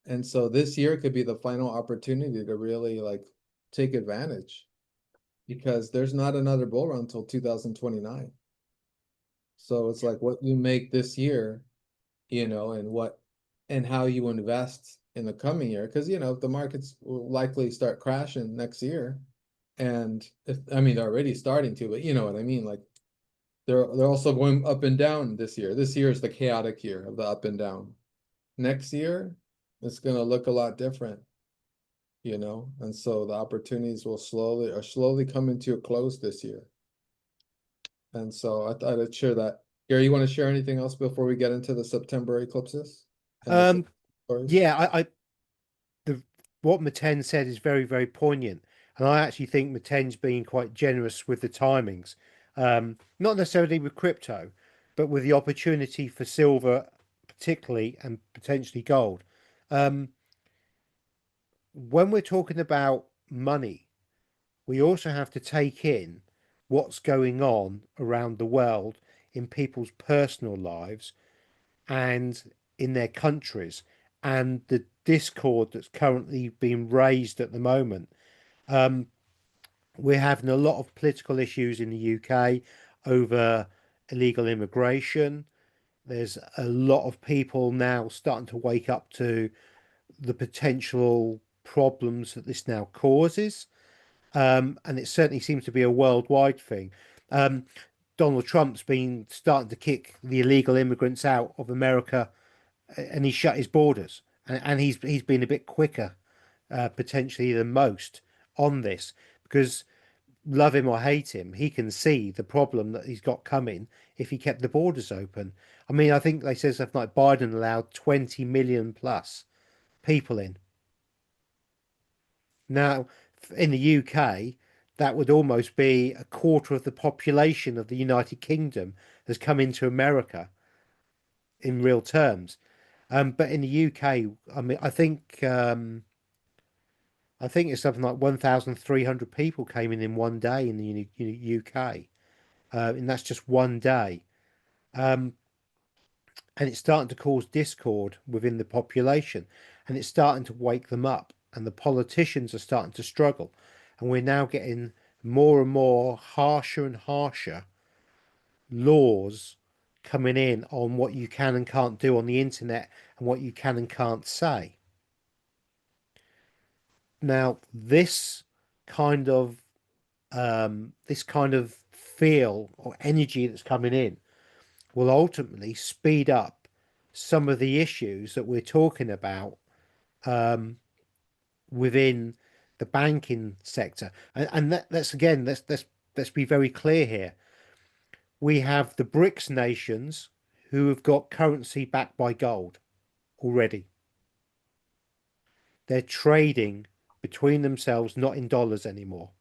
And so this year could be the final opportunity to really like take advantage because there's not another bull run until 2029. So it's like what you make this year, and what and how you invest in the coming year. Because the markets will likely start crashing next year. And if I mean they're already starting to, but you know what I mean, like they're also going up and down this year. This year is the chaotic year of the up and down. Next year, it's gonna look a lot different. And so the opportunities will slowly coming to a close this year. And so I thought I'd share that. Gary, you want to share anything else before we get into the September eclipses and the Um, stories? yeah, the what Meten said is very, very poignant, and I actually think Meten's being quite generous with the timings. Not necessarily with crypto, but with the opportunity for silver, particularly, and potentially gold. Um, when we're talking about money, we also have to take in what's going on around the world in people's personal lives and in their countries, and the discord that's currently being raised at the moment. Um, we're having a lot of political issues in the UK over illegal immigration. There's a lot of people now starting to wake up to the potential problems that this now causes. And it certainly seems to be a worldwide thing. Um, Donald Trump's been starting to kick the illegal immigrants out of America, and he shut his borders, and he's been a bit quicker, potentially than most on this, because love him or hate him, he can see the problem that he's got coming if he kept the borders open. I mean, I think they said something like Biden allowed 20 million plus people in. Now, in the UK, that would almost be a quarter of the population of the United Kingdom has come into America in real terms. But in the UK, I mean, I think it's something like 1,300 people came in one day in the UK, and that's just one day. Um, and it's starting to cause discord within the population, and it's starting to wake them up, and the politicians are starting to struggle, and we're now getting more and more harsher and harsher laws coming in on what you can and can't do on the internet and what you can and can't say. Now, this kind of feel or energy that's coming in will ultimately speed up some of the issues that we're talking about within the banking sector. And that's again, let's be very clear here. We have the BRICS nations who have got currency backed by gold already. They're trading between themselves, not in dollars anymore.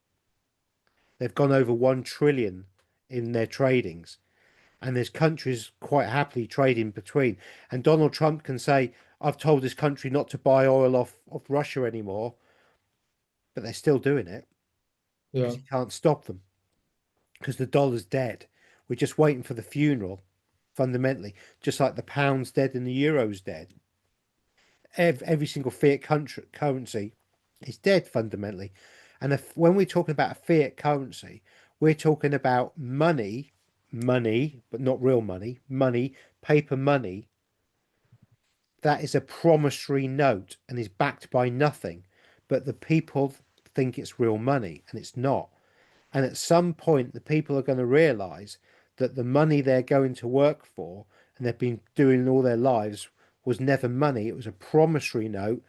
They've gone over 1 trillion in their tradings. And there's countries quite happily trading between. And Donald Trump can say, I've told this country not to buy oil off Russia anymore, but they're still doing it because Yeah. he can't stop them because the dollar's dead. We're just waiting for the funeral, fundamentally, just like the pound's dead and the euro's dead. Every single fiat currency is dead fundamentally. And when we're talking about a fiat currency, we're talking about money, but not real money, paper money that is a promissory note and is backed by nothing. But the people think it's real money and it's not. And at some point, the people are going to realize that the money they're going to work for and they've been doing all their lives was never money. It was a promissory note,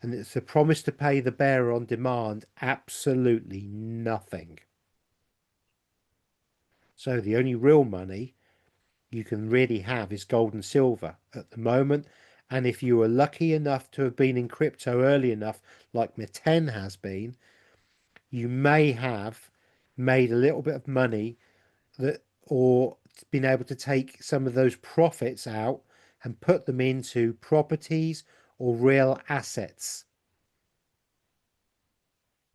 and it's a promise to pay the bearer on demand absolutely nothing. So the only real money you can really have is gold and silver at the moment. And if you were lucky enough to have been in crypto early enough, like Meten has been, you may have made a little bit of money that, or been able to take some of those profits out and put them into properties or real assets.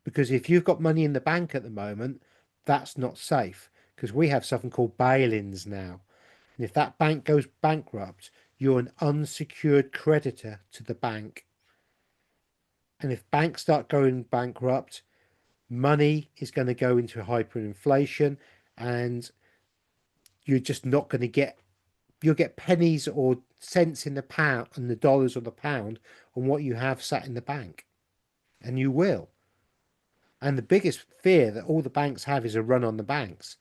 Because if you've got money in the bank at the moment, that's not safe because we have something called bail-ins now. And if that bank goes bankrupt, you're an unsecured creditor to the bank. And if banks start going bankrupt, money is going to go into hyperinflation, and you're just not going to get, you'll get pennies or cents in the pound and the dollars or the pound on what you have sat in the bank. And you will. And the biggest fear that all the banks have is a run on the banks.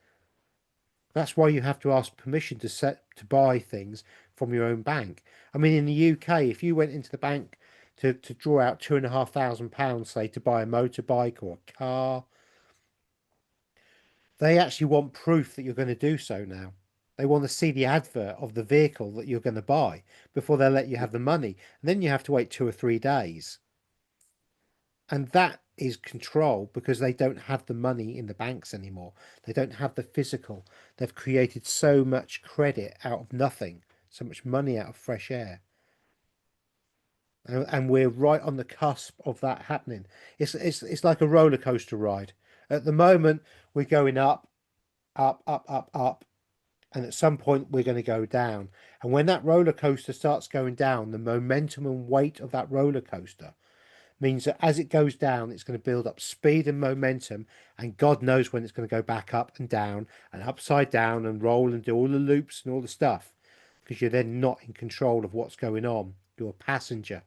That's why you have to ask permission to buy things from your own bank. I mean, in the UK, if you went into the bank to draw out £2,500, say, to buy a motorbike or a car, they actually want proof that you're going to do so now. They want to see the advert of the vehicle that you're going to buy before they let you have the money. And then you have to wait 2 or 3 days. And that is control because they don't have the money in the banks anymore. They don't have the physical. They've created so much credit out of nothing, so much money out of fresh air. And we're right on the cusp of that happening. It's like a roller coaster ride. At the moment, we're going up, up, up, up, up, and at some point we're going to go down. And when that roller coaster starts going down, the momentum and weight of that roller coaster means that as it goes down, it's going to build up speed and momentum, and God knows when it's going to go back up and down and upside down and roll and do all the loops and all the stuff, because you're then not in control of what's going on. You're a passenger.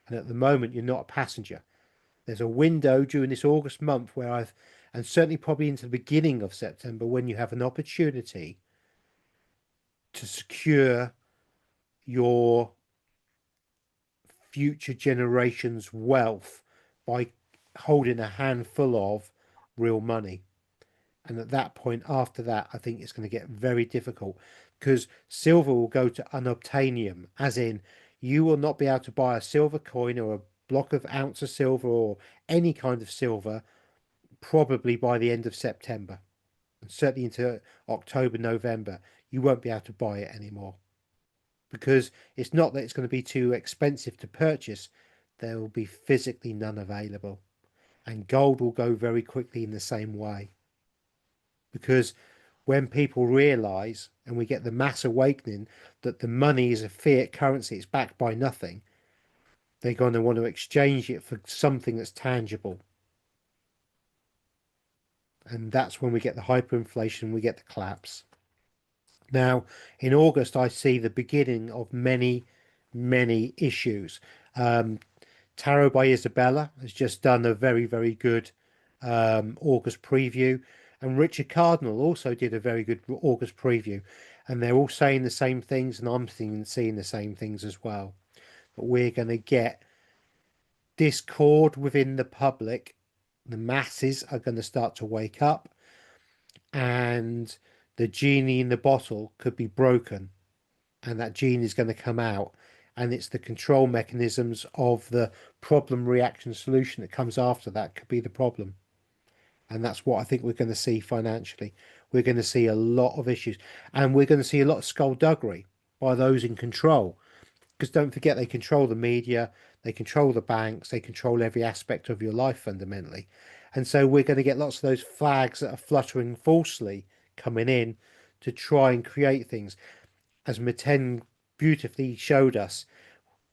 And at the moment, you're not a passenger. There's a window during this August month where and certainly probably into the beginning of September, when you have an opportunity to secure your future generations' wealth by holding a handful of real money. And at that point, after that, I think it's going to get very difficult, because silver will go to unobtainium, as in you will not be able to buy a silver coin or a block of ounce of silver or any kind of silver probably by the end of September, and certainly into October, November. You won't be able to buy it anymore, because it's not that it's going to be too expensive to purchase. There will be physically none available. And gold will go very quickly in the same way, because when people realize and we get the mass awakening that the money is a fiat currency, it's backed by nothing, they're going to want to exchange it for something that's tangible. And that's when we get the hyperinflation, we get the collapse. Now, in August, I see the beginning of many, many issues. Tarot by Isabella has just done a very, very good August preview. And Richard Cardinal also did a very good August preview. And they're all saying the same things, and I'm seeing the same things as well. But we're going to get discord within the public. The masses are going to start to wake up, and the genie in the bottle could be broken, and that gene is going to come out, and it's the control mechanisms of the problem reaction solution that comes after that could be the problem. And that's what I think we're going to see financially. We're going to see a lot of issues, and we're going to see a lot of skullduggery by those in control, because don't forget, they control the media, they control the banks, they control every aspect of your life fundamentally. And so we're going to get lots of those flags that are fluttering falsely coming in to try and create things. As Meten beautifully showed us,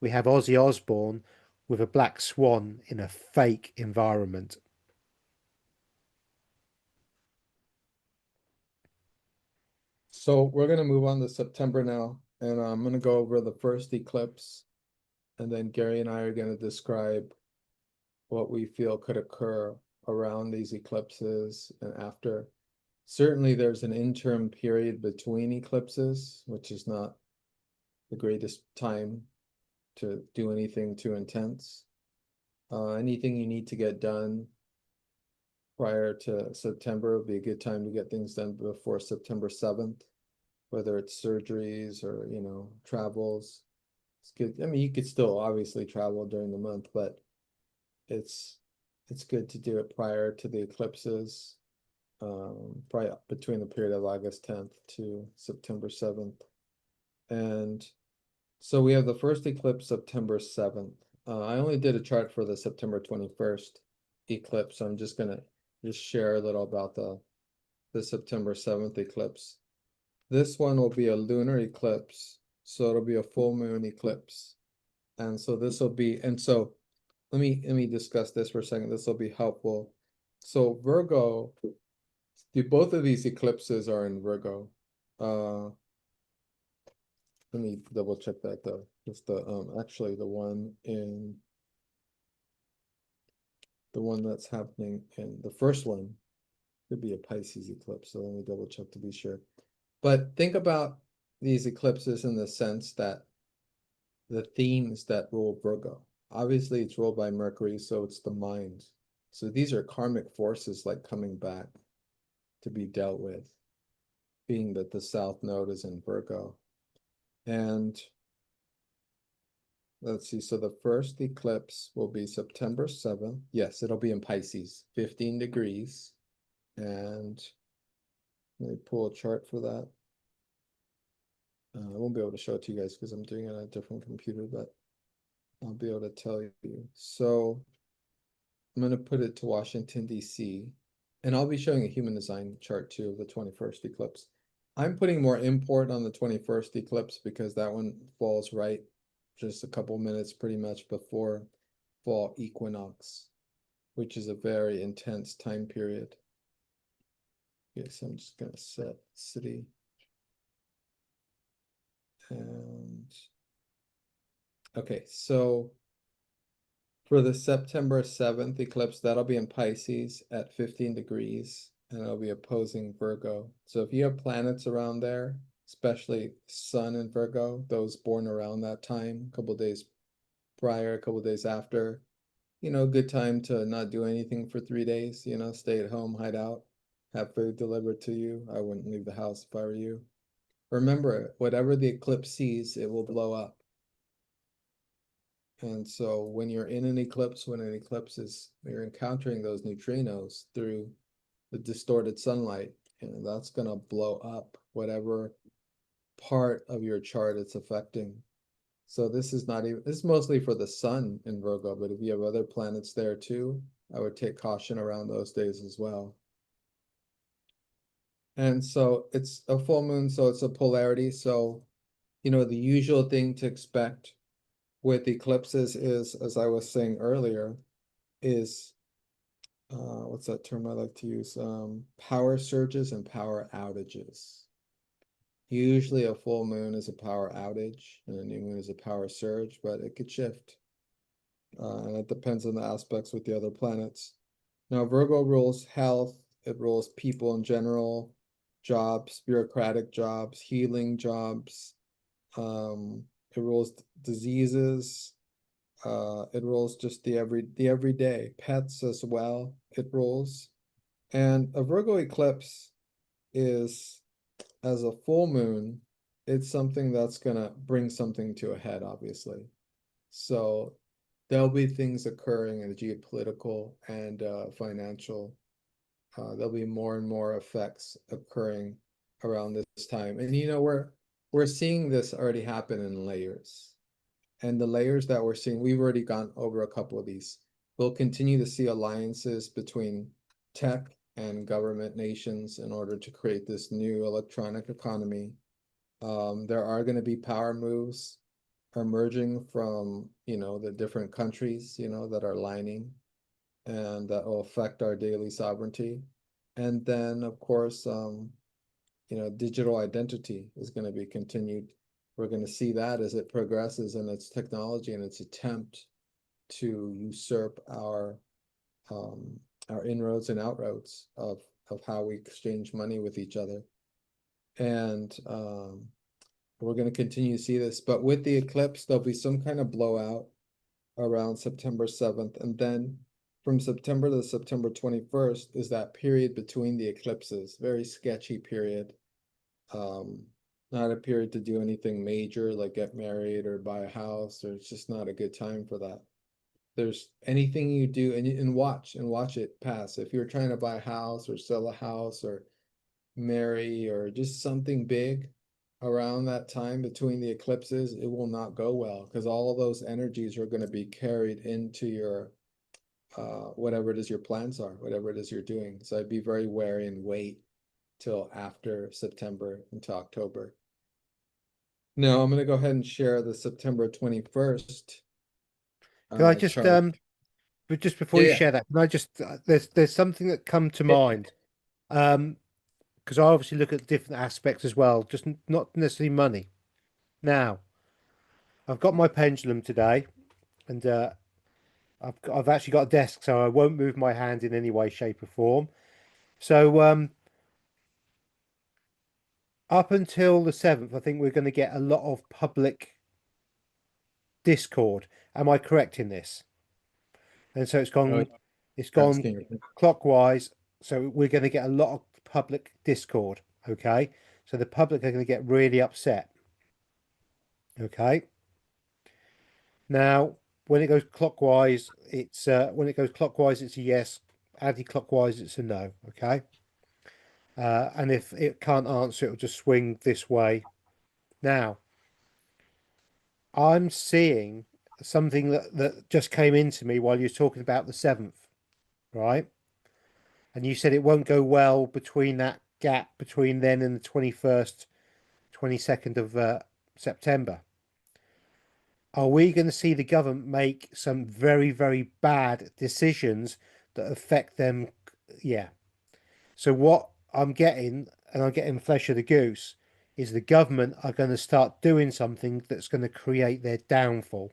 we have Ozzy Osbourne with a black swan in a fake environment. So we're gonna move on to September now, and I'm gonna go over the first eclipse, and then Gary and I are gonna describe what we feel could occur around these eclipses and after. Certainly, there's an interim period between eclipses, which is not the greatest time to do anything too intense. Anything you need to get done prior to September would be a good time to get things done before September 7th, whether it's surgeries or, travels. It's good. I mean, you could still obviously travel during the month, but it's good to do it prior to the eclipses, probably between the period of August 10th to September 7th. And so we have the first eclipse September 7th. I only did a chart for the September 21st eclipse, so I'm just gonna share a little about the September 7th eclipse. This one will be a lunar eclipse, so it'll be a full moon eclipse. And so this will be, and so let me discuss this for a second. This will be helpful. So Virgo, both of these eclipses are in Virgo. Let me double check that though. Just the actually the one that's happening in the first one could be a Pisces eclipse. So let me double check to be sure. But think about these eclipses in the sense that the themes that rule Virgo. Obviously, it's ruled by Mercury, so it's the mind. So these are karmic forces like coming back to be dealt with, being that the South Node is in Virgo. And let's see, so the first eclipse will be September 7th. Yes, it'll be in Pisces, 15 degrees. And let me pull a chart for that. I won't be able to show it to you guys because I'm doing it on a different computer, but I'll be able to tell you. So I'm going to put it to Washington, D.C. And I'll be showing a human design chart too of the 21st eclipse. I'm putting more import on the 21st eclipse because that one falls right just a couple minutes pretty much before fall equinox, which is a very intense time period. Okay, so I'm just going to set city. And okay, so for the September 7th eclipse, that'll be in Pisces at 15 degrees, and it'll be opposing Virgo. So if you have planets around there, especially Sun in Virgo, those born around that time, a couple days prior, a couple days after, good time to not do anything for 3 days, stay at home, hide out, have food delivered to you. I wouldn't leave the house if I were you. Remember, whatever the eclipse sees, it will blow up. And so when you're in an eclipse, you're encountering those neutrinos through the distorted sunlight, and that's going to blow up whatever part of your chart it's affecting. So this is mostly for the sun in Virgo, but if you have other planets there too, I would take caution around those days as well. And so it's a full moon, so it's a polarity. So, the usual thing to expect with eclipses is, as I was saying earlier, is what's that term I like to use? Power surges and power outages. Usually a full moon is a power outage and a new moon is a power surge, but it could shift. And it depends on the aspects with the other planets. Now, Virgo rules health, it rules people in general, jobs, bureaucratic jobs, healing jobs, it rules diseases, it rules just the everyday, pets as well, it rules. And a Virgo eclipse is, as a full moon, it's something that's gonna bring something to a head, obviously. So there'll be things occurring in the geopolitical and financial. There'll be more and more effects occurring around this time. And we're seeing this already happen in layers. And the layers that we're seeing, we've already gone over a couple of these. We'll continue to see alliances between tech and government nations in order to create this new electronic economy. There are going to be power moves emerging from, the different countries, that are lining, and that will affect our daily sovereignty. And then, of course, digital identity is going to be continued. We're going to see that as it progresses in its technology and its attempt to usurp our inroads and outroads of how we exchange money with each other. And we're going to continue to see this. But with the eclipse, there'll be some kind of blowout around September 7th. And then from September to September 21st is that period between the eclipses, very sketchy period. Not a period to do anything major like get married or buy a house, or it's just not a good time for that. There's anything you do and watch it pass. If you're trying to buy a house or sell a house or marry or just something big around that time between the eclipses, it will not go well because all of those energies are going to be carried into your whatever it is your plans are, whatever it is you're doing. So I'd be very wary and wait till after September into October. Now I'm going to go ahead and share the September 21st Can I just chart. but just before Yeah, you yeah. share that, can I just there's something that come to Yeah. mind. Because I obviously look at different aspects as well, just not necessarily money. Now, I've got my pendulum today, and I've actually got a desk, so I won't move my hand in any way, shape, or form. So up until the 7th, I think we're going to get a lot of public discord. Am I correct in this? And so Oh, it's gone asking. clockwise. So we're going to get a lot of public discord. Okay, so the public are going to get really upset. Okay, now when it goes clockwise, it's a yes. Anti-clockwise, it's a no. Okay, and if it can't answer, it'll just swing this way. Now, I'm seeing something that just came into me while you were talking about the 7th, right? And you said it won't go well between that gap between then and the 21st, 22nd of September. Are we going to see the government make some very, very bad decisions that affect them? Yeah. So what I'm getting, and I'm getting flesh of the goose, is the government are going to start doing something that's going to create their downfall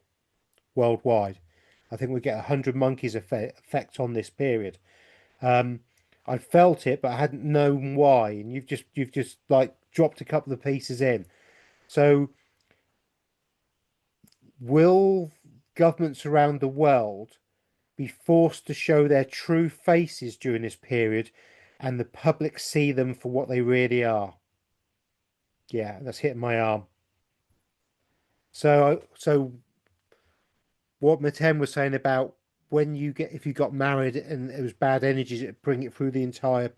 worldwide. I think we get 100 monkeys effect on this period. Um, I felt it, but I hadn't known why, and you've just like dropped a couple of pieces in. So will governments around the world be forced to show their true faces during this period, and the public see them for what they really are? Yeah, that's hitting my arm. So what Meten was saying about when you get if you got married and it was bad energies, it bring it through the entire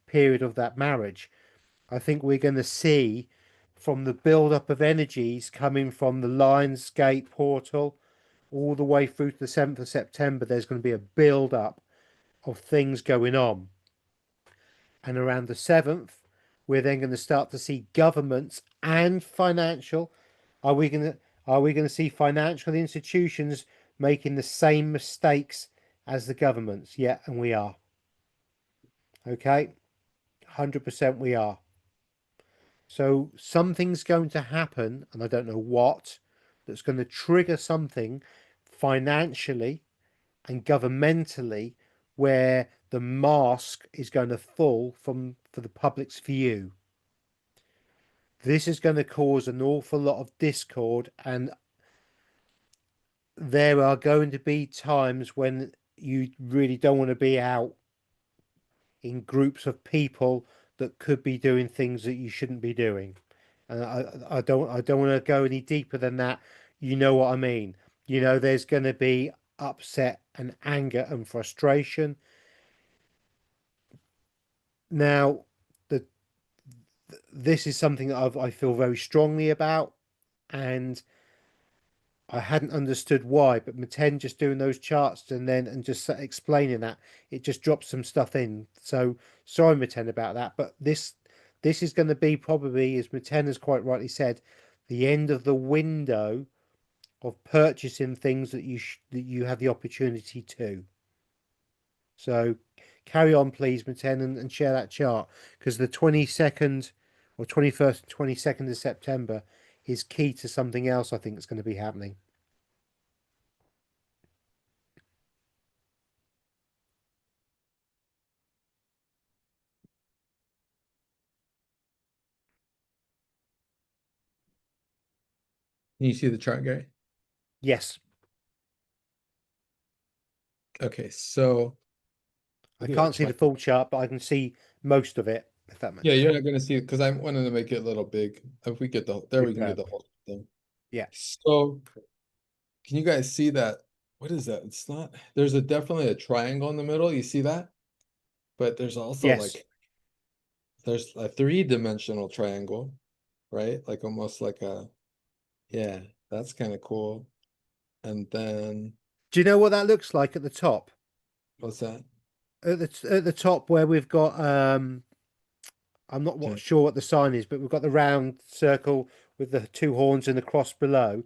period of that marriage. I think we're going to see from the build up of energies coming from the Lionsgate portal all the way through to the 7th of September. There's going to be a build up of things going on, and around the 7th, we're then going to start to see governments and financial. Are we going to see financial institutions making the same mistakes as the governments? Yeah, and we are. Okay, 100% we are. So something's going to happen, and I don't know what, that's going to trigger something financially and governmentally where the mask is going to fall from for the public's view. This is going to cause an awful lot of discord, and there are going to be times when you really don't want to be out in groups of people that could be doing things that you shouldn't be doing. And I don't want to go any deeper than that. You know what I mean. There's going to be upset and anger and frustration. Now, the this is something that I feel very strongly about, and I hadn't understood why, but Meten just doing those charts and just explaining that, it just drops some stuff in. So sorry, Meten, about that. But this is going to be probably, as Meten has quite rightly said, the end of the window of purchasing things that you have the opportunity to. So carry on, please, Meten, and share that chart, because the 22nd or 21st, 22nd of September is key to something else I think is going to be happening. Can you see the chart, Gary? Yes, Okay, so I let me can't watch see my. the full chart, but I can see most of it, if that Yeah, makes you're sense. not gonna see it because I wanted to make it a little big. If we get there, we can get Superb. the whole thing. Yeah. So, can you guys see that? What is that? It's not. There's definitely a triangle in the middle. You see that? But there's also Yes. like there's a three-dimensional triangle, right? Like almost like a yeah. That's kind of cool. And then Do you know what that looks like at the top? what's that? At the top where we've got I'm not Okay. sure what the sign is, but we've got the round circle with the two horns and the cross below,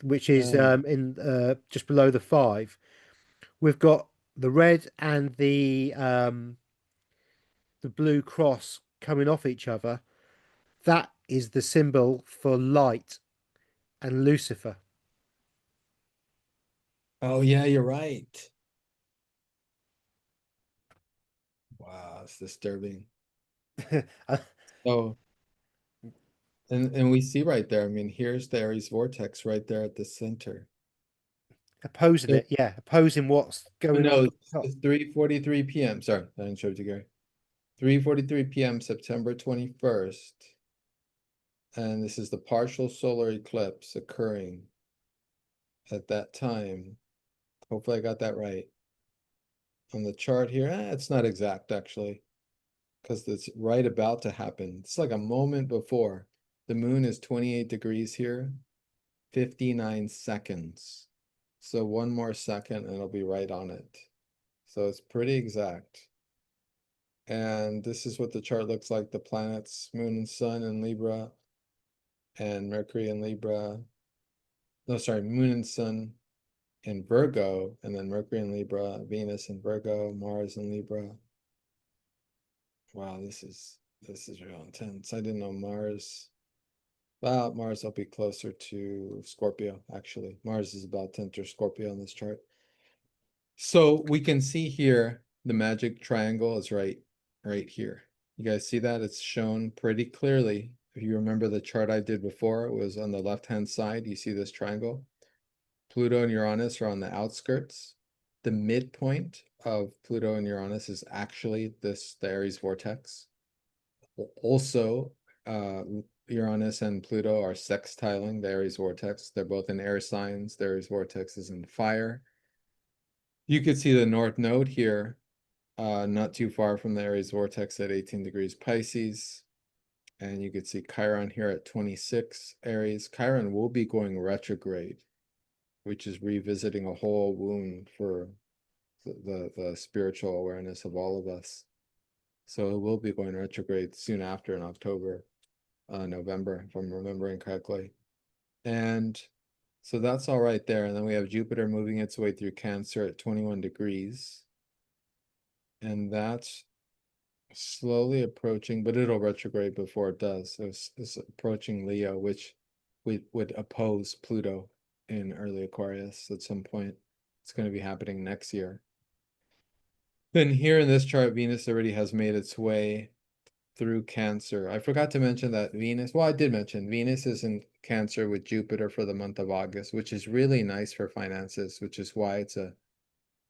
which is Uh, in just below the 5. we've got the red and the blue cross coming off each other. That is the symbol for light and Lucifer. Oh yeah, you're right. Wow, it's disturbing. So, and we see right there, I mean, here's the Aries vortex right there at the center. Opposing So, it, yeah, opposing what's oh, going on no, at the top. it's 3:43 p.m. Sorry, I didn't show it to Gary. 3:43 p.m. September 21st. And this is the partial solar eclipse occurring at that time. Hopefully I got that right. On the chart here, it's not exact actually, because it's right about to happen. It's like a moment before. The moon is 28 degrees here, 59 seconds. So one more second and it'll be right on it. So it's pretty exact. And this is what the chart looks like. The planets, moon and sun in Libra, and Mercury in Libra. No, sorry, moon and sun in Virgo, and then Mercury in Libra, Venus in Virgo, Mars in Libra. Wow, this is real intense. I didn't know Mars. Well, Mars will be closer to Scorpio, actually. Mars is about to enter Scorpio on this chart. So we can see here the magic triangle is right here. You guys see that? It's shown pretty clearly. If you remember the chart I did before, it was on the left-hand side. You see this triangle. Pluto and Uranus are on the outskirts. The midpoint of Pluto and Uranus is actually the Aries vortex. Also, Uranus and Pluto are sextiling the Aries vortex. They're both in air signs. The Aries vortex is in fire. You could see the North Node here, not too far from the Aries vortex at 18 degrees Pisces. And you could see Chiron here at 26 Aries. Chiron will be going retrograde, which is revisiting a whole wound for the spiritual awareness of all of us. So it will be going retrograde soon after in October, November, if I'm remembering correctly. And so that's all right there. And then we have Jupiter moving its way through Cancer at 21 degrees. And that's slowly approaching, but it'll retrograde before it does. So it's approaching Leo, which would oppose Pluto in early Aquarius at some point. It's going to be happening next year. Then here in this chart, Venus already has made its way through Cancer. I forgot to mention that Venus, well, I did mention Venus is in Cancer with Jupiter for the month of August, which is really nice for finances, which is why it's a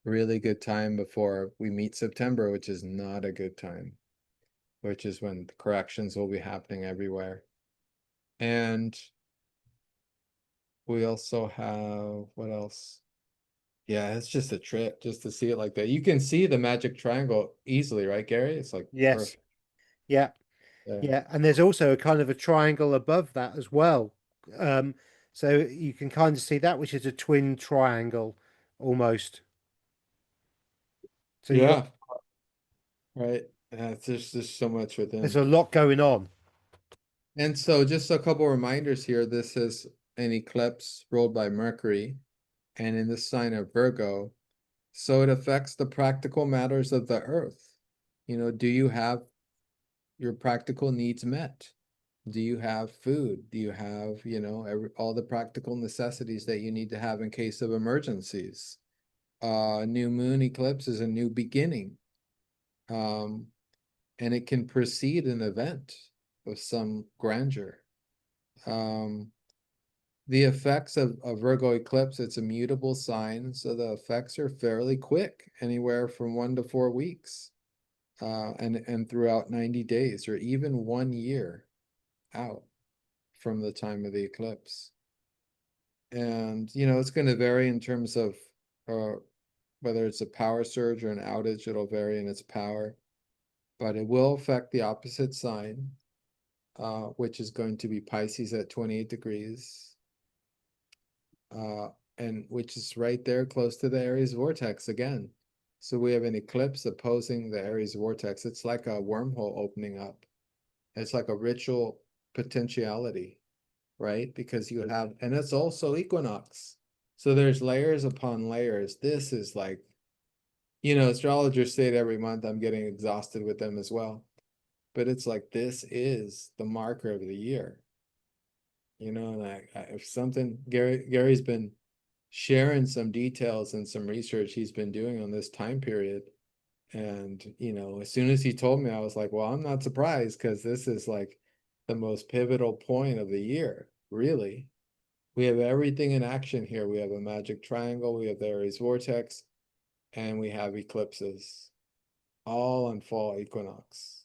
really good time before we meet September, which is not a good time, which is when corrections will be happening everywhere. And we also have, what else? Yeah, it's just a trip just to see it like that. You can see the magic triangle easily, right, Gary? It's like Yes, perfect. yeah, Yeah. yeah, and there's also a kind of a triangle above that as well. Um, so you can kind of see that, which is a twin triangle almost. So you got Yeah, right. Yeah, there's so much there's within. a lot going on. And so just a couple reminders here. This is an eclipse ruled by Mercury and in the sign of Virgo. So it affects the practical matters of the earth. You know, do you have your practical needs met? Do you have food? Do you have, you know, all the practical necessities that you need to have in case of emergencies? New moon eclipse is a new beginning. Um, and it can precede an event of some grandeur. Um, the effects of a Virgo eclipse, it's a mutable sign, so the effects are fairly quick, anywhere from 1 to 4 weeks, and throughout 90 days or even 1 year out from the time of the eclipse. And you know, it's going to vary in terms of uh, whether it's a power surge or an outage, it'll vary in its power, but it will affect the opposite sign, which is going to be Pisces at 28 degrees, uh, and which is right there close to the Aries vortex again. So we have an eclipse opposing the Aries vortex. It's like a wormhole opening up. It's like a ritual potentiality, right? Because you have, and it's also equinox. So there's layers upon layers. This is like astrologers say it every month. I'm getting exhausted with them as well. But it's like, this is the marker of the year. And if something, Gary's been sharing some details and some research he's been doing on this time period. And, as soon as he told me, I was like, well, I'm not surprised, because this is like the most pivotal point of the year, really. We have everything in action here. We have a magic triangle, we have the Aries vortex, and we have eclipses, all on fall equinox.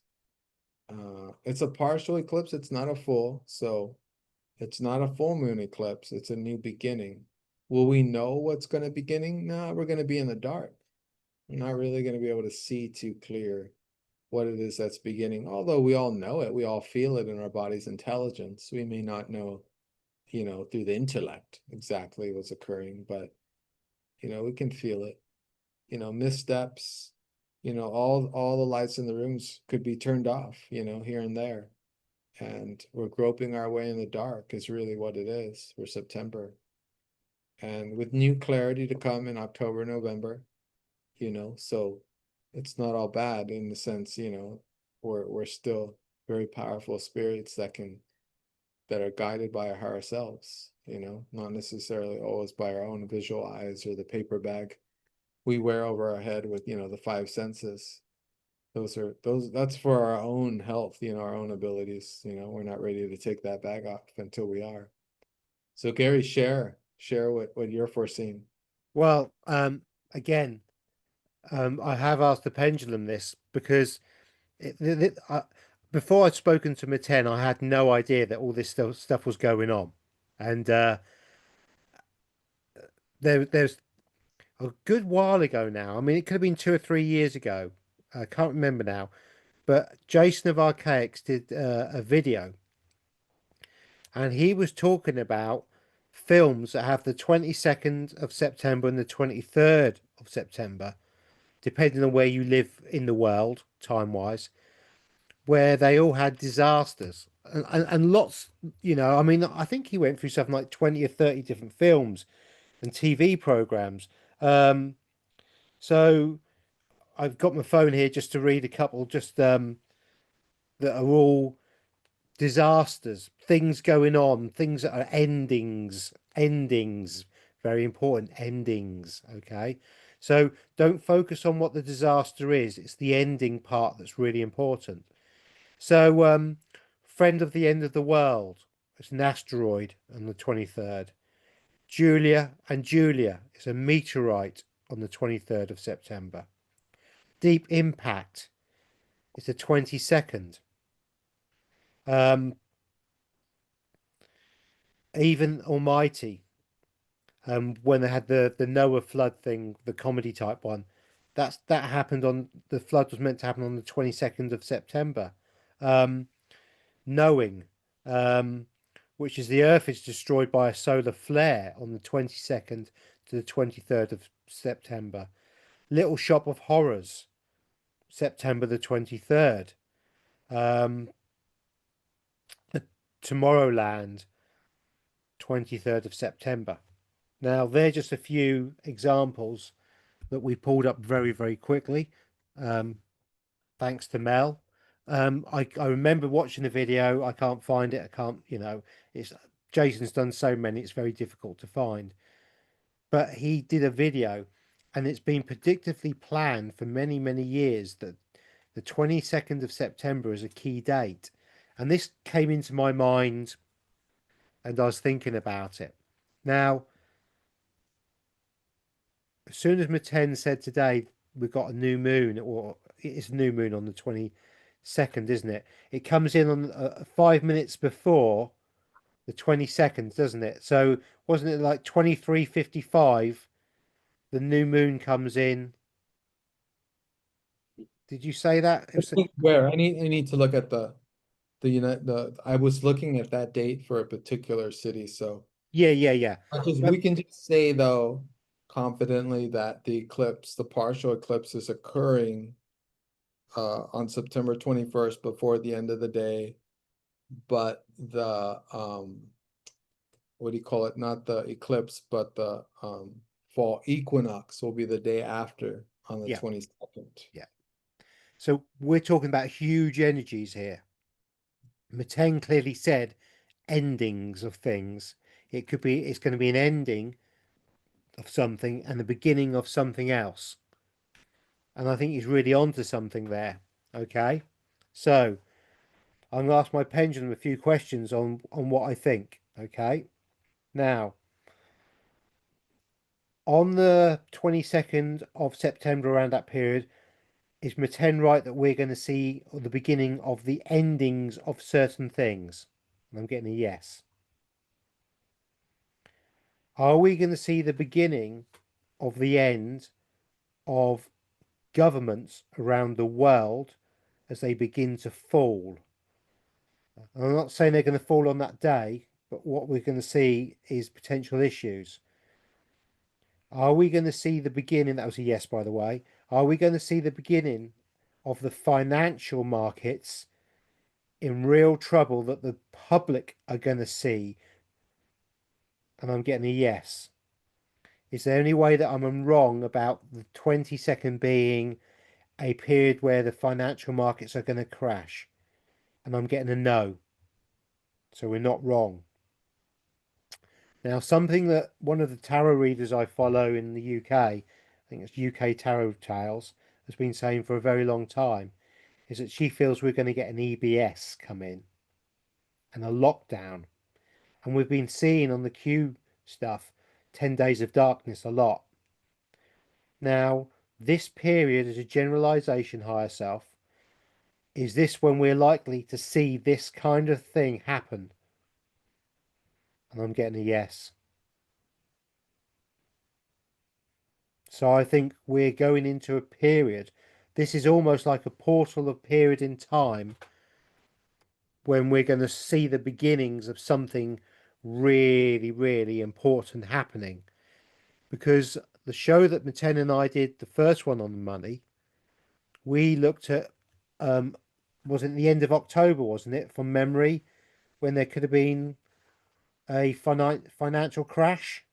It's a partial eclipse, it's not a full, so it's not a full moon eclipse, it's a new beginning. Will we know what's going to be beginning? No, we're going to be in the dark. We're not really going to be able to see too clear what it is that's beginning, although we all know it, we all feel it in our body's intelligence. We may not know, through the intellect exactly what's occurring, but we can feel it. Missteps, all the lights in the rooms could be turned off, here and there. And we're groping our way in the dark is really what it is for September. And with new clarity to come in October, November, so it's not all bad in the sense, we're still very powerful spirits that are guided by our higher selves, not necessarily always by our own visual eyes or the paper bag we wear over our head with, the five senses. That's for our own health, our own abilities. We're not ready to take that bag off until we are. So Gary, share what you're foreseeing. Well, again, I have asked the pendulum this because before I'd spoken to Meten, I had no idea that all this stuff was going on. And there's a good while ago now. I mean, it could have been 2 or 3 years ago. I can't remember now. But Jason of Archaics did a video, and he was talking about films that have the 22nd of September and the 23rd of September, depending on where you live in the world, time wise, where they all had disasters and lots, I mean, I think he went through something like 20 or 30 different films and TV programs. So I've got my phone here just to read a couple, just that are all disasters, things going on, things that are endings, very important, endings. Okay. So don't focus on what the disaster is, it's the ending part that's really important. So, friend of the end of the world, it's an asteroid on the 23rd. Julia and Julia is a meteorite on the 23rd of September. Deep Impact is the 22nd. Even Almighty, when they had the Noah flood thing, the comedy type one, that happened on, the flood was meant to happen on the 22nd of September. Knowing, which is the Earth is destroyed by a solar flare on the 22nd to the 23rd of September. Little Shop of Horrors, September the 23rd. Tomorrowland, 23rd of September. Now, they're just a few examples that we pulled up very, very quickly, thanks to Mel. I remember watching the video. I can't find it. I can't, it's Jason's done so many, it's very difficult to find. But he did a video, and it's been predictively planned for many, many years that the 22nd of September is a key date. And this came into my mind, and I was thinking about it. Now, as soon as Meten said today we've got a new moon, or it's a new moon on the 22nd, isn't it? It comes in on 5 minutes before the 22nd, doesn't it? So wasn't it like 23:55? The new moon comes in. Did you say that? It was, Where I need to look at I was looking at that date for a particular city, so yeah, yeah, yeah. because But we can just say though confidently that the partial eclipse is occurring on September 21st before the end of the day, but the what do you call it? Not the eclipse, but the fall equinox will be the day after. on the Yeah, 22nd. yeah. So we're talking about huge energies here. Meten clearly said endings of things. It's going to be an ending of something and the beginning of something else. And I think he's really onto something there. Okay. So I'm going to ask my pendulum a few questions on what I think. Okay. Now, on the 22nd of September, around that period, is Meten right that we're going to see the beginning of the endings of certain things? And I'm getting a yes. Are we going to see the beginning of the end of governments around the world as they begin to fall? And I'm not saying they're going to fall on that day, but what we're going to see is potential issues. Are we going to see the beginning? That was a yes, by the way. Are we going to see the beginning of the financial markets in real trouble that the public are going to see? And I'm getting a yes. Is there any way that I'm wrong about the 22nd being a period where the financial markets are going to crash? And I'm getting a no. So we're not wrong. Now, something that one of the tarot readers I follow in the UK, I think it's UK Tarot Tales, has been saying for a very long time, is that she feels we're going to get an EBS come in and a lockdown. And we've been seeing on the Q stuff 10 Days of Darkness a lot. Now, this period is a generalization, higher self. Is this when we're likely to see this kind of thing happen? And I'm getting a yes. So I think we're going into a period. This is almost like a portal of period in time when we're going to see the beginnings of something really, really important happening. Because the show that Meten and I did, the first one on the money, we looked at, was it the end of October, wasn't it, from memory, when there could have been a financial crash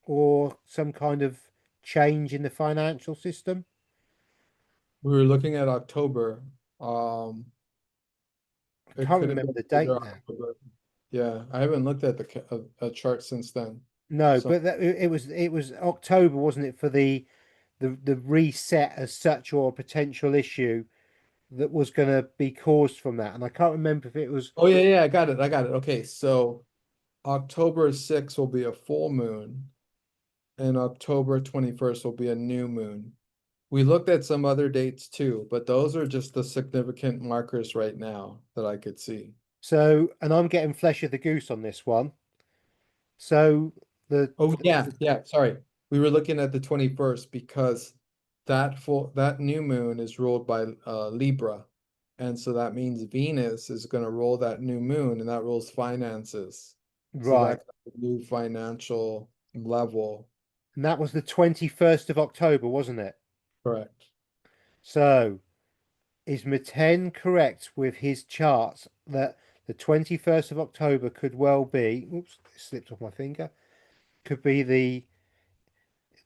or some kind of change in the financial system? We were looking at October. Um, I it can't could have remember been the either date now. October. Yeah, I haven't looked at a chart since then. No, So, but it was October, wasn't it, for the reset as such or a potential issue that was going to be caused from that. And I can't remember if it was oh yeah, yeah, I got it. I got it. Okay, so October 6th will be a full moon, and October 21st will be a new moon. We looked at some other dates too, but those are just the significant markers right now that I could see. so, and I'm getting flesh of the goose on this one. So the Oh yeah, yeah, sorry. We were looking at the 21st because that new moon is ruled by Libra. And so that means Venus is going to rule that new moon and that rules finances. So right, that's a new financial level. and that was the 21st of October, wasn't it? Correct. So is Meten correct with his charts that the 21st of October could well be, oops, it slipped off my finger, could be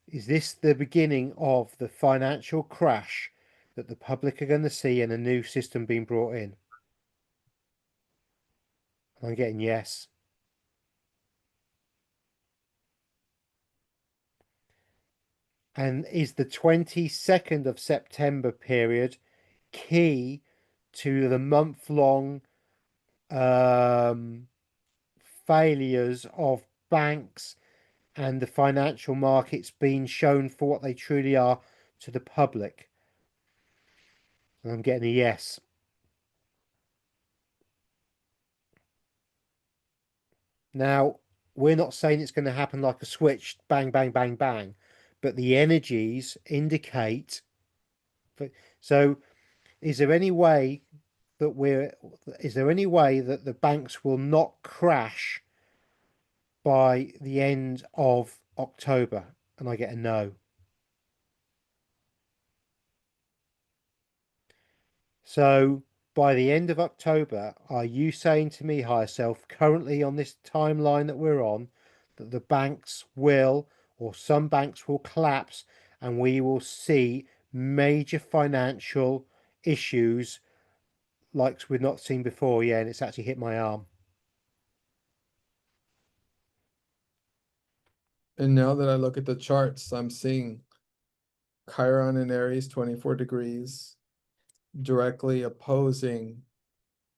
is this the beginning of the financial crash that the public are going to see and a new system being brought in? I'm getting yes. And is the 22nd of September period key to the month-long um, failures of banks and the financial markets being shown for what they truly are to the public? And I'm getting a yes. Now, we're not saying it's going to happen like a switch, bang, bang, bang, bang, but the energies indicate. So, is there any way that the banks will not crash by the end of October? And I get a no. So by the end of October, are you saying to me, higher self, currently on this timeline that we're on, that the banks will, or some banks will collapse and we will see major financial issues like we've not seen before. Yeah, and it's actually hit my arm. And now that I look at the charts, I'm seeing Chiron in Aries, 24 degrees, directly opposing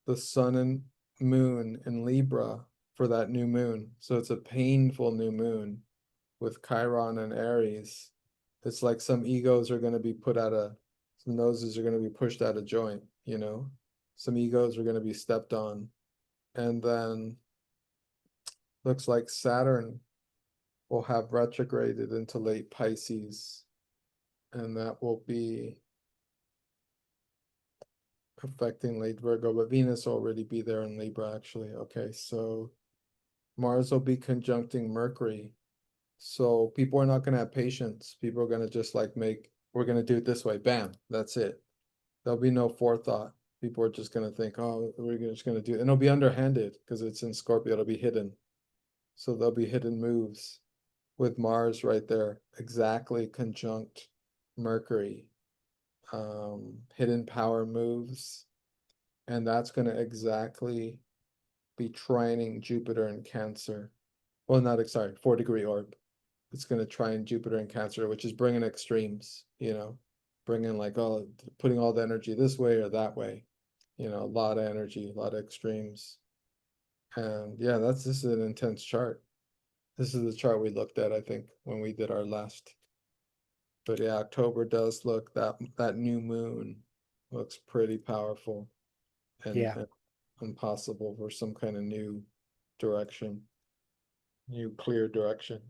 the sun and moon in Libra for that new moon. So it's a painful new moon with Chiron and Aries. It's like some egos are going to be put out of, some noses are going to be pushed out of joint, you know? Some egos are going to be stepped on. And then looks like Saturn will have retrograded into late Pisces. And that will be affecting late Virgo, but Venus will already be there in Libra, actually. Okay, so Mars will be conjuncting Mercury. So people are not going to have patience. People are going to just like we're going to do it this way. Bam, that's it. There'll be no forethought. People are just going to think, oh, we're just going to do it. And it'll be underhanded because it's in Scorpio. It'll be hidden. So there'll be hidden moves with Mars right there, exactly conjunct Mercury. Hidden power moves. And that's going to exactly be trining Jupiter in Cancer. Well, not, sorry, 4-degree orb. It's going to trine Jupiter in Cancer, which is bringing extremes, you know, bringing like all, putting all the energy this way or that way, you know, a lot of energy, a lot of extremes. And yeah, this is an intense chart. This is the chart we looked at, I think, when we did our last. But yeah, October does look, that new moon looks pretty powerful Yeah. and possible for some kind of new direction, new clear direction.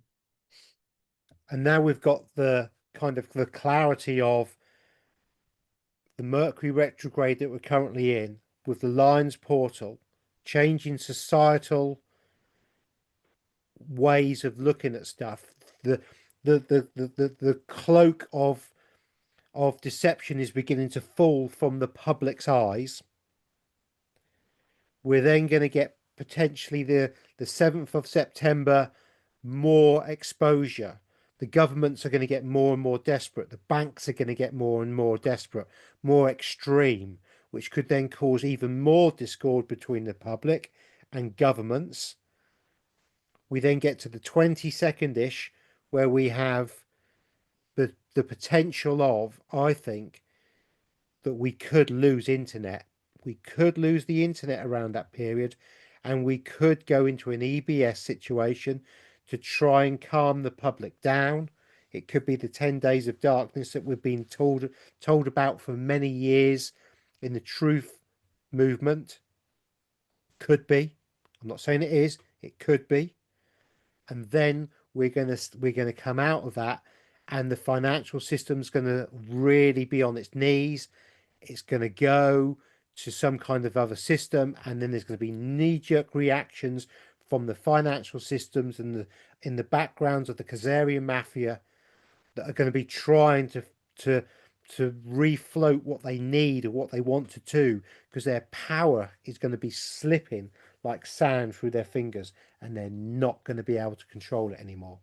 And now we've got the kind of the clarity of the Mercury retrograde that we're currently in with the Lions portal, changing societal ways of looking at stuff. The cloak of deception is beginning to fall from the public's eyes. We're then going to get potentially the 7th of September more exposure. The governments are going to get more and more desperate. The banks are going to get more and more desperate, more extreme, which could then cause even more discord between the public and governments. We then get to the 22nd ish, where we have the potential of, I think, that we could lose internet. We could lose the internet around that period, and we could go into an EBS situation to try and calm the public down. It could be the 10 days of darkness that we've been told about for many years in the truth movement. Could be. I'm not saying it is. It could be. And then we're gonna come out of that, and the financial system's gonna really be on its knees. It's going to go to some kind of other system, and then there's going to be knee-jerk reactions from the financial systems and in the backgrounds of the Khazarian mafia that are going to be trying to to refloat what they need or what they want to do, because their power is going to be slipping like sand through their fingers, and they're not going to be able to control it anymore.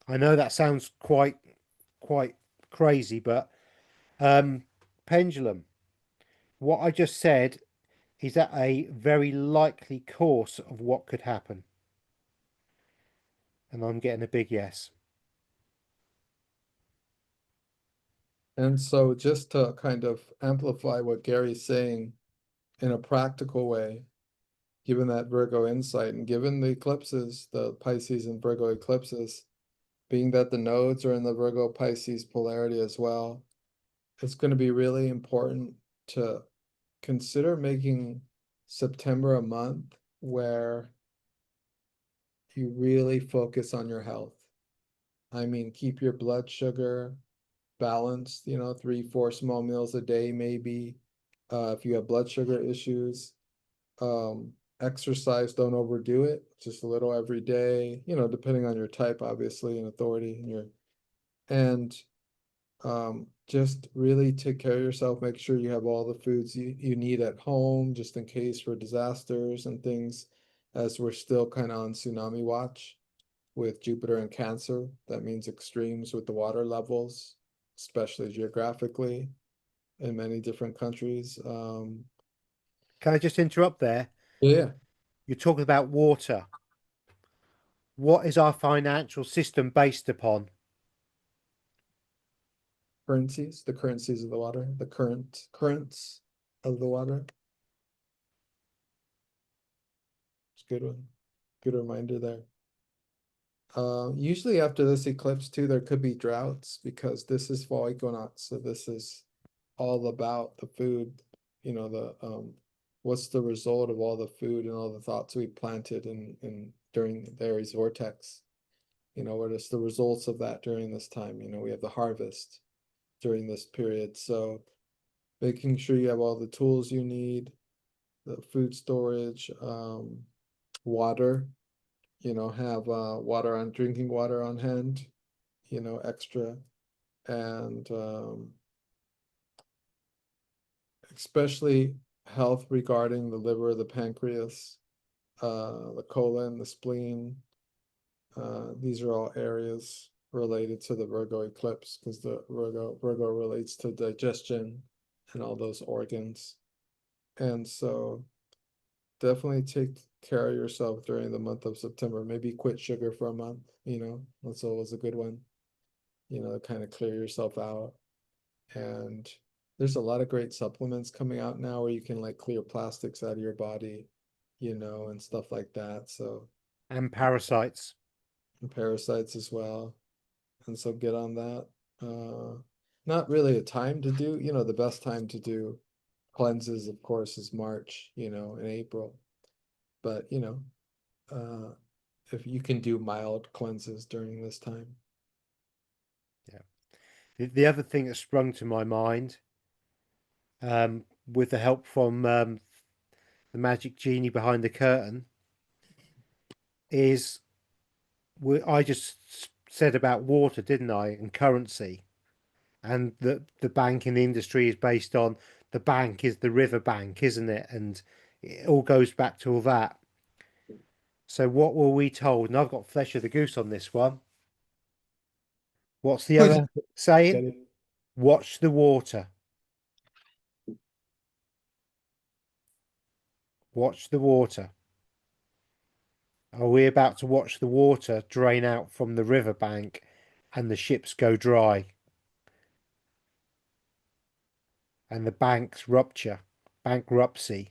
I know that sounds quite crazy, but Pendulum, what I just said is that a very likely course of what could happen? And I'm getting a big yes. And so just to kind of amplify what Gary's saying in a practical way, given that Virgo insight and given the eclipses, the Pisces and Virgo eclipses, being that the nodes are in the Virgo Pisces polarity as well, it's going to be really important to consider making September a month where you really focus on your health. I mean, keep your blood sugar balanced, you know, 3, 4 small meals a day, maybe. If you have blood sugar issues, exercise, don't overdo it, just a little every day, you know, depending on your type, obviously, and authority and and just really take care of yourself, make sure you have all the foods you need at home, just in case for disasters and things, as we're still kind of on tsunami watch. with Jupiter in Cancer. That means extremes with the water levels, especially geographically in many different countries. Can I just interrupt there? Yeah, You're talking about water. What is our financial system based upon? currencies, the currencies of the water, the currents of the water. It's a good one. Good reminder there. Usually after this eclipse too, there could be droughts because this is fall equinox. So this is all about the food, what's the result of all the food and all the thoughts we planted in during the Aries vortex. What is the results of that during this time? We have the harvest during this period. So making sure you have all the tools you need, the food storage, water, have drinking water on hand, extra, and especially health regarding the liver, the pancreas, the colon, the spleen. These are all areas related to the Virgo eclipse because the Virgo relates to digestion and all those organs. And so definitely take care of yourself during the month of September. Maybe quit sugar for a month, that's always a good one, to kind of clear yourself out. And there's a lot of great supplements coming out now where you can like clear plastics out of your body, and stuff like that. So, And parasites. and parasites as well. And so get on that. Not really a time to do, the best time to do cleanses, of course, is March, and April. But, uh, if you can do mild cleanses during this time. Yeah. The other thing that sprung to my mind, with the help from the magic genie behind the curtain, is I just said about water, didn't I? And currency, and the banking industry is based on the bank is the river bank, isn't it? And it all goes back to all that. So what were we told? And I've got flesh of the goose on this one. What's the other saying? Get it? Watch the water. Watch the water. Are we about to watch the water drain out from the river bank and the ships go dry and the banks rupture, bankruptcy,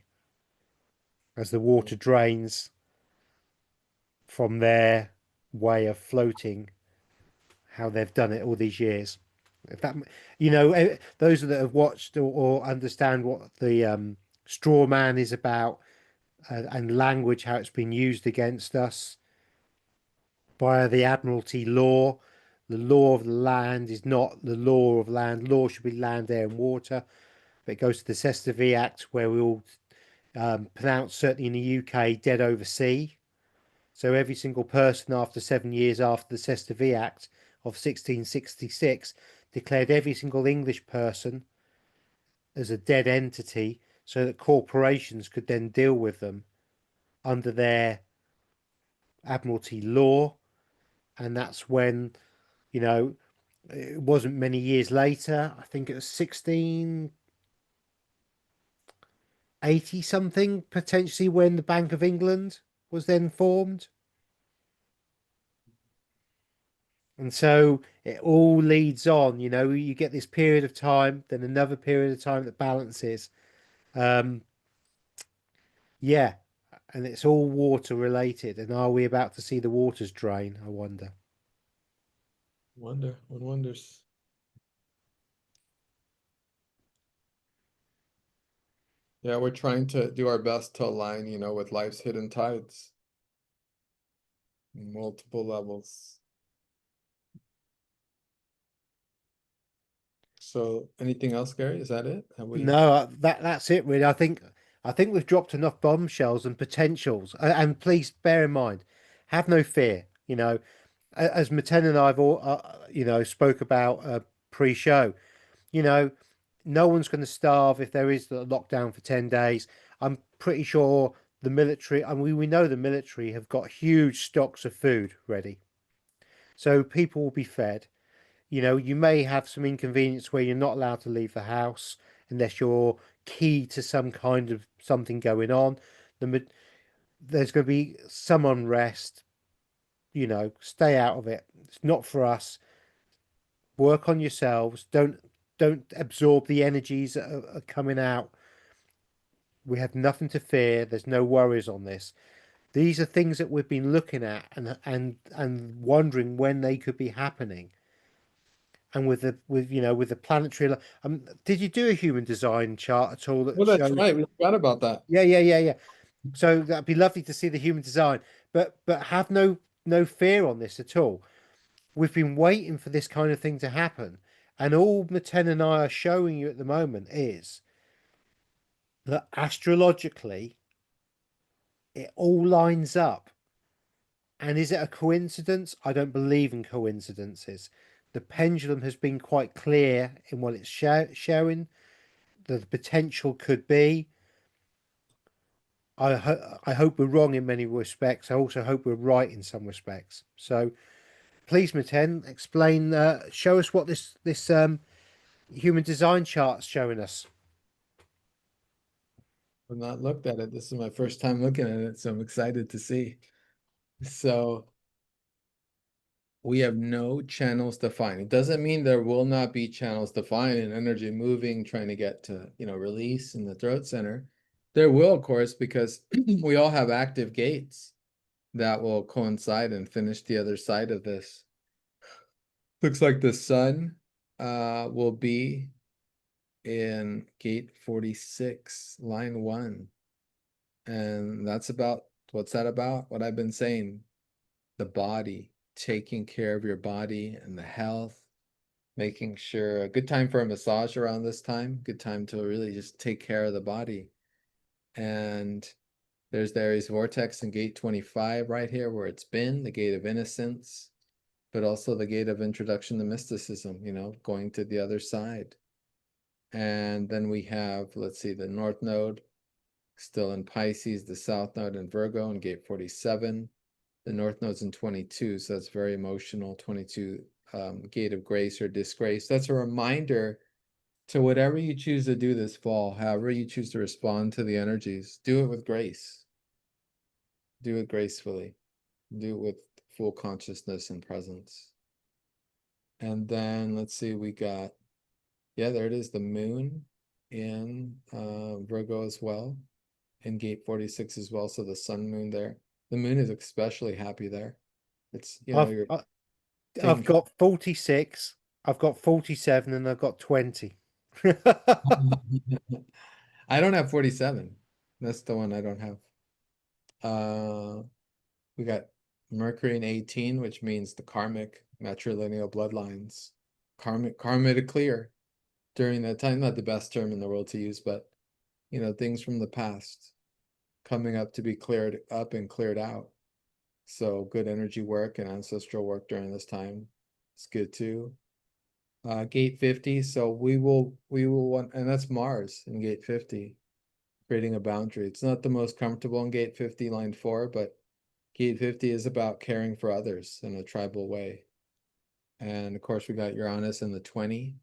as the water drains from their way of floating, how they've done it all these years? If that, those that have watched or understand what the straw man is about, and language, how it's been used against us by the Admiralty law. The law of the land is not the law of land. Law should be land, air, and water. But it goes to the Cestui Act, where we all pronounce, certainly in the UK, dead over sea. So every single person after 7 years after the Cestui Act of 1666 declared every single English person as a dead entity, so that corporations could then deal with them under their Admiralty law. And that's when, it wasn't many years later, I think it was 1680 something, potentially, when the Bank of England was then formed. And so it all leads on, you get this period of time, then another period of time that balances. Um, yeah, and it's all water related. And are we about to see the waters drain? I wonder. Wonder, one wonders. Yeah, we're trying to do our best to align, with life's hidden tides, multiple levels. So anything else, Gary? Is that it? Have we? No, that's it really. I think we've dropped enough bombshells and potentials. And please bear in mind, have no fear. As Meten and I've all spoke about pre-show. You know, no one's going to starve if there is a lockdown for 10 days. I'm pretty sure the military, and we know the military have got huge stocks of food ready. So people will be fed. You know, you may have some inconvenience where you're not allowed to leave the house unless you're key to some kind of something going on. There's going to be some unrest. You know, stay out of it. It's not for us. Work on yourselves. Don't absorb the energies that are coming out. We have nothing to fear. There's no worries on this. These are things that we've been looking at and wondering when they could be happening. And with the planetary, did you do a human design chart at all that Well, that's shows? right. We forgot about that. Yeah. So that'd be lovely to see the human design, but have no fear on this at all. We've been waiting for this kind of thing to happen, and all Meten and I are showing you at the moment is that astrologically it all lines up. And is it a coincidence? I don't believe in coincidences. The pendulum has been quite clear in what it's showing. The potential could be. I hope we're wrong in many respects. I also hope we're right in some respects. So please, Meten, explain. Show us what this human design chart's showing us. I've not looked at it. This is my first time looking at it, so I'm excited to see. So we have no channels defined. It doesn't mean there will not be channels defined and energy moving, trying to get to, release in the throat center. There will, of course, because we all have active gates that will coincide and finish the other side of this. Looks like the sun will be in gate 46, line 1. And that's about, what's that about? What I've been saying, the body, taking care of your body and the health, making sure a good time for a massage around this time, good time to really just take care of the body. And there's the Aries vortex in gate 25 right here where it's been, the gate of innocence, but also the gate of introduction to mysticism, going to the other side. And then we have, let's see, the North Node still in Pisces, the South Node in Virgo in gate 47. The North Node's in 22, so that's very emotional. 22, gate of grace or disgrace. That's a reminder to whatever you choose to do this fall, however you choose to respond to the energies, do it with grace. Do it gracefully. Do it with full consciousness and presence. And then let's see, we got, yeah, there it is, the moon in Virgo as well, in gate 46 as well. So the sun moon there. The moon is especially happy there. It's, I've you're I, I've taking got 46. I've got 47, and I've got 20. I don't have 47. That's the one I don't have. Uh, we got Mercury in 18, which means the karmic matrilineal bloodlines. Karma to clear during that time. Not the best term in the world to use, but things from the past coming up to be cleared up and cleared out. So good energy work and ancestral work during this time. It's good too. Gate 50. So we will want, and that's Mars in gate 50, creating a boundary. It's not the most comfortable in gate 50, line 4, but gate 50 is about caring for others in a tribal way. And of course, we got Uranus in the 20,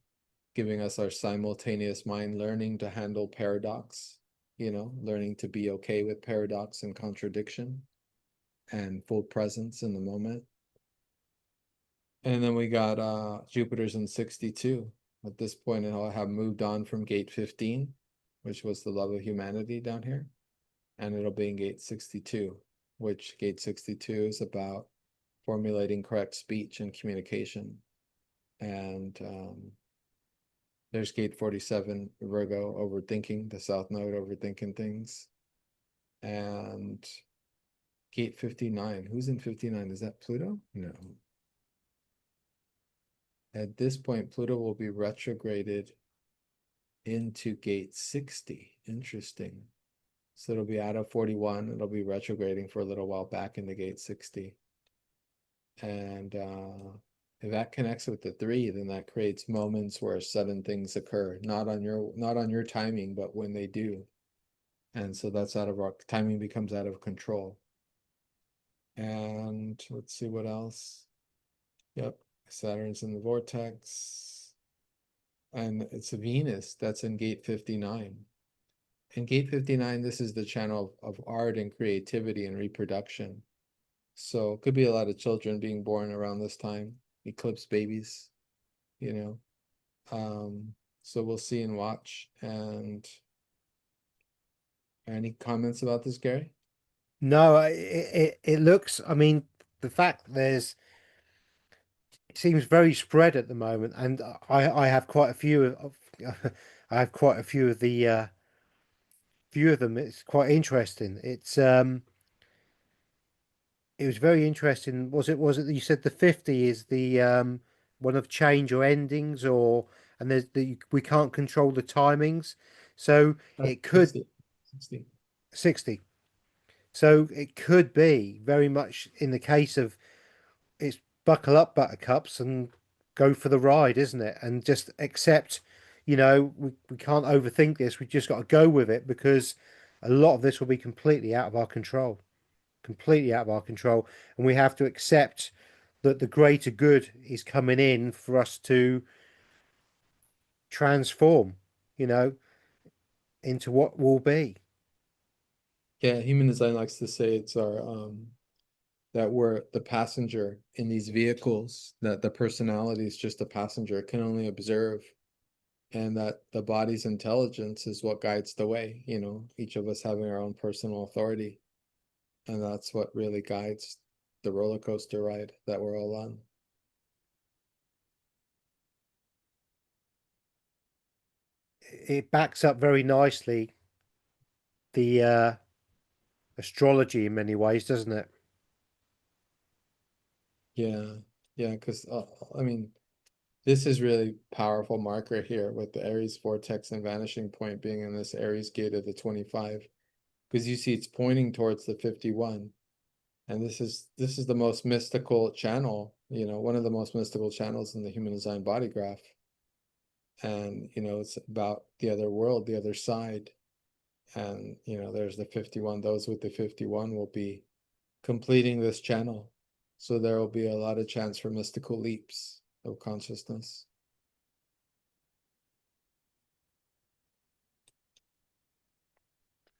giving us our simultaneous mind learning to handle paradox, learning to be okay with paradox and contradiction and full presence in the moment. And then we got Jupiter's in 62. At this point, I'll have moved on from gate 15, which was the love of humanity down here. And it'll be in gate 62, which gate 62 is about formulating correct speech and communication. And there's gate 47, Virgo, overthinking, the South Node, overthinking things. And gate 59, who's in 59? Is that Pluto? No. At this point, Pluto will be retrograded into gate 60. Interesting. So it'll be out of 41. It'll be retrograding for a little while back into gate 60. And if that connects with the 3, then that creates moments where sudden things occur, not on your timing, but when they do. And so that's out of our timing, becomes out of control. And let's see what else. Yep. Saturn's in the vortex. And it's a Venus that's in gate 59. In gate 59, this is the channel of art and creativity and reproduction. So it could be a lot of children being born around this time, eclipse babies, you know. So we'll see and watch. And any comments about this, Gary? No, it looks. I mean, the fact it seems very spread at the moment, and I have quite a few of I have quite a few of them. It's quite interesting. It was very interesting. Was it that you said the 50 is the one of change or endings, or and we can't control the timings, so it could 60. 60. 60. So it could be very much in the case of it's buckle up, buttercups, and go for the ride, isn't it? And just accept, we can't overthink this. We just got to go with it because a lot of this will be completely out of our control, completely out of our control. And we have to accept that the greater good is coming in for us to transform, you know, into what will be. Yeah, human design likes to say it's our that we're the passenger in these vehicles, that the personality is just a passenger, can only observe, and that the body's intelligence is what guides the way, each of us having our own personal authority. And that's what really guides the roller coaster ride that we're all on. It backs up very nicely the astrology in many ways, doesn't it? Yeah, yeah, because I mean, this is really powerful marker here with the Aries vortex and vanishing point being in this Aries gate of the 25, because you see it's pointing towards the 51. And this is the most mystical channel, one of the most mystical channels in the human design body graph. And it's about the other world, the other side. And there's the 51. Those with the 51 will be completing this channel. So there will be a lot of chance for mystical leaps of consciousness.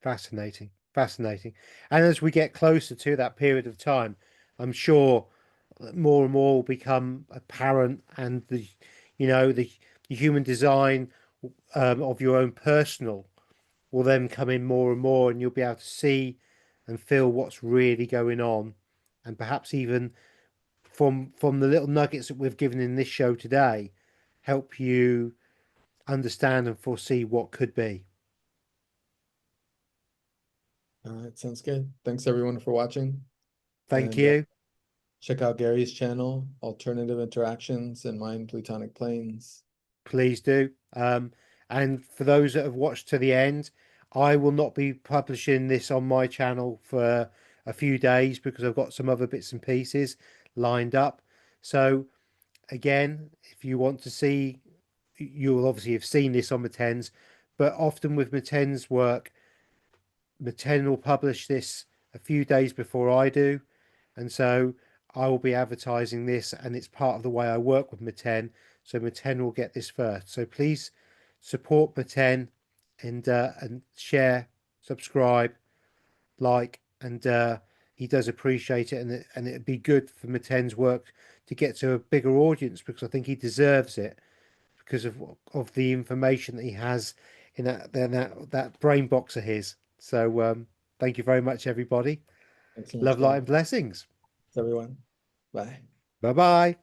Fascinating, fascinating. And as we get closer to that period of time, I'm sure that more and more will become apparent, and the human design of your own personal will then come in more and more, and you'll be able to see and feel what's really going on, and perhaps even from the little nuggets that we've given in this show today, help you understand and foresee what could be. All right, sounds good. Thanks everyone for watching. Thank And you. check out Gary's channel, Alternative Interactions and Mind Plutonic Planes. Please do. And for those that have watched to the end, I will not be publishing this on my channel for a few days because I've got some other bits and pieces lined up. So again, if you want to see, you will obviously have seen this on Meten's, but often with Meten's work, Meten will publish this a few days before I do. And so I will be advertising this, and it's part of the way I work with Meten. So Meten will get this first. So please support Meten and share, subscribe, like, and he does appreciate it, and it'd be good for Meten's work to get to a bigger audience because I think he deserves it because of the information that he has in that brain box of his. So thank you very much, everybody. Thanks so much, Love, light, Gary. and blessings. Thanks, everyone. Bye. Bye bye.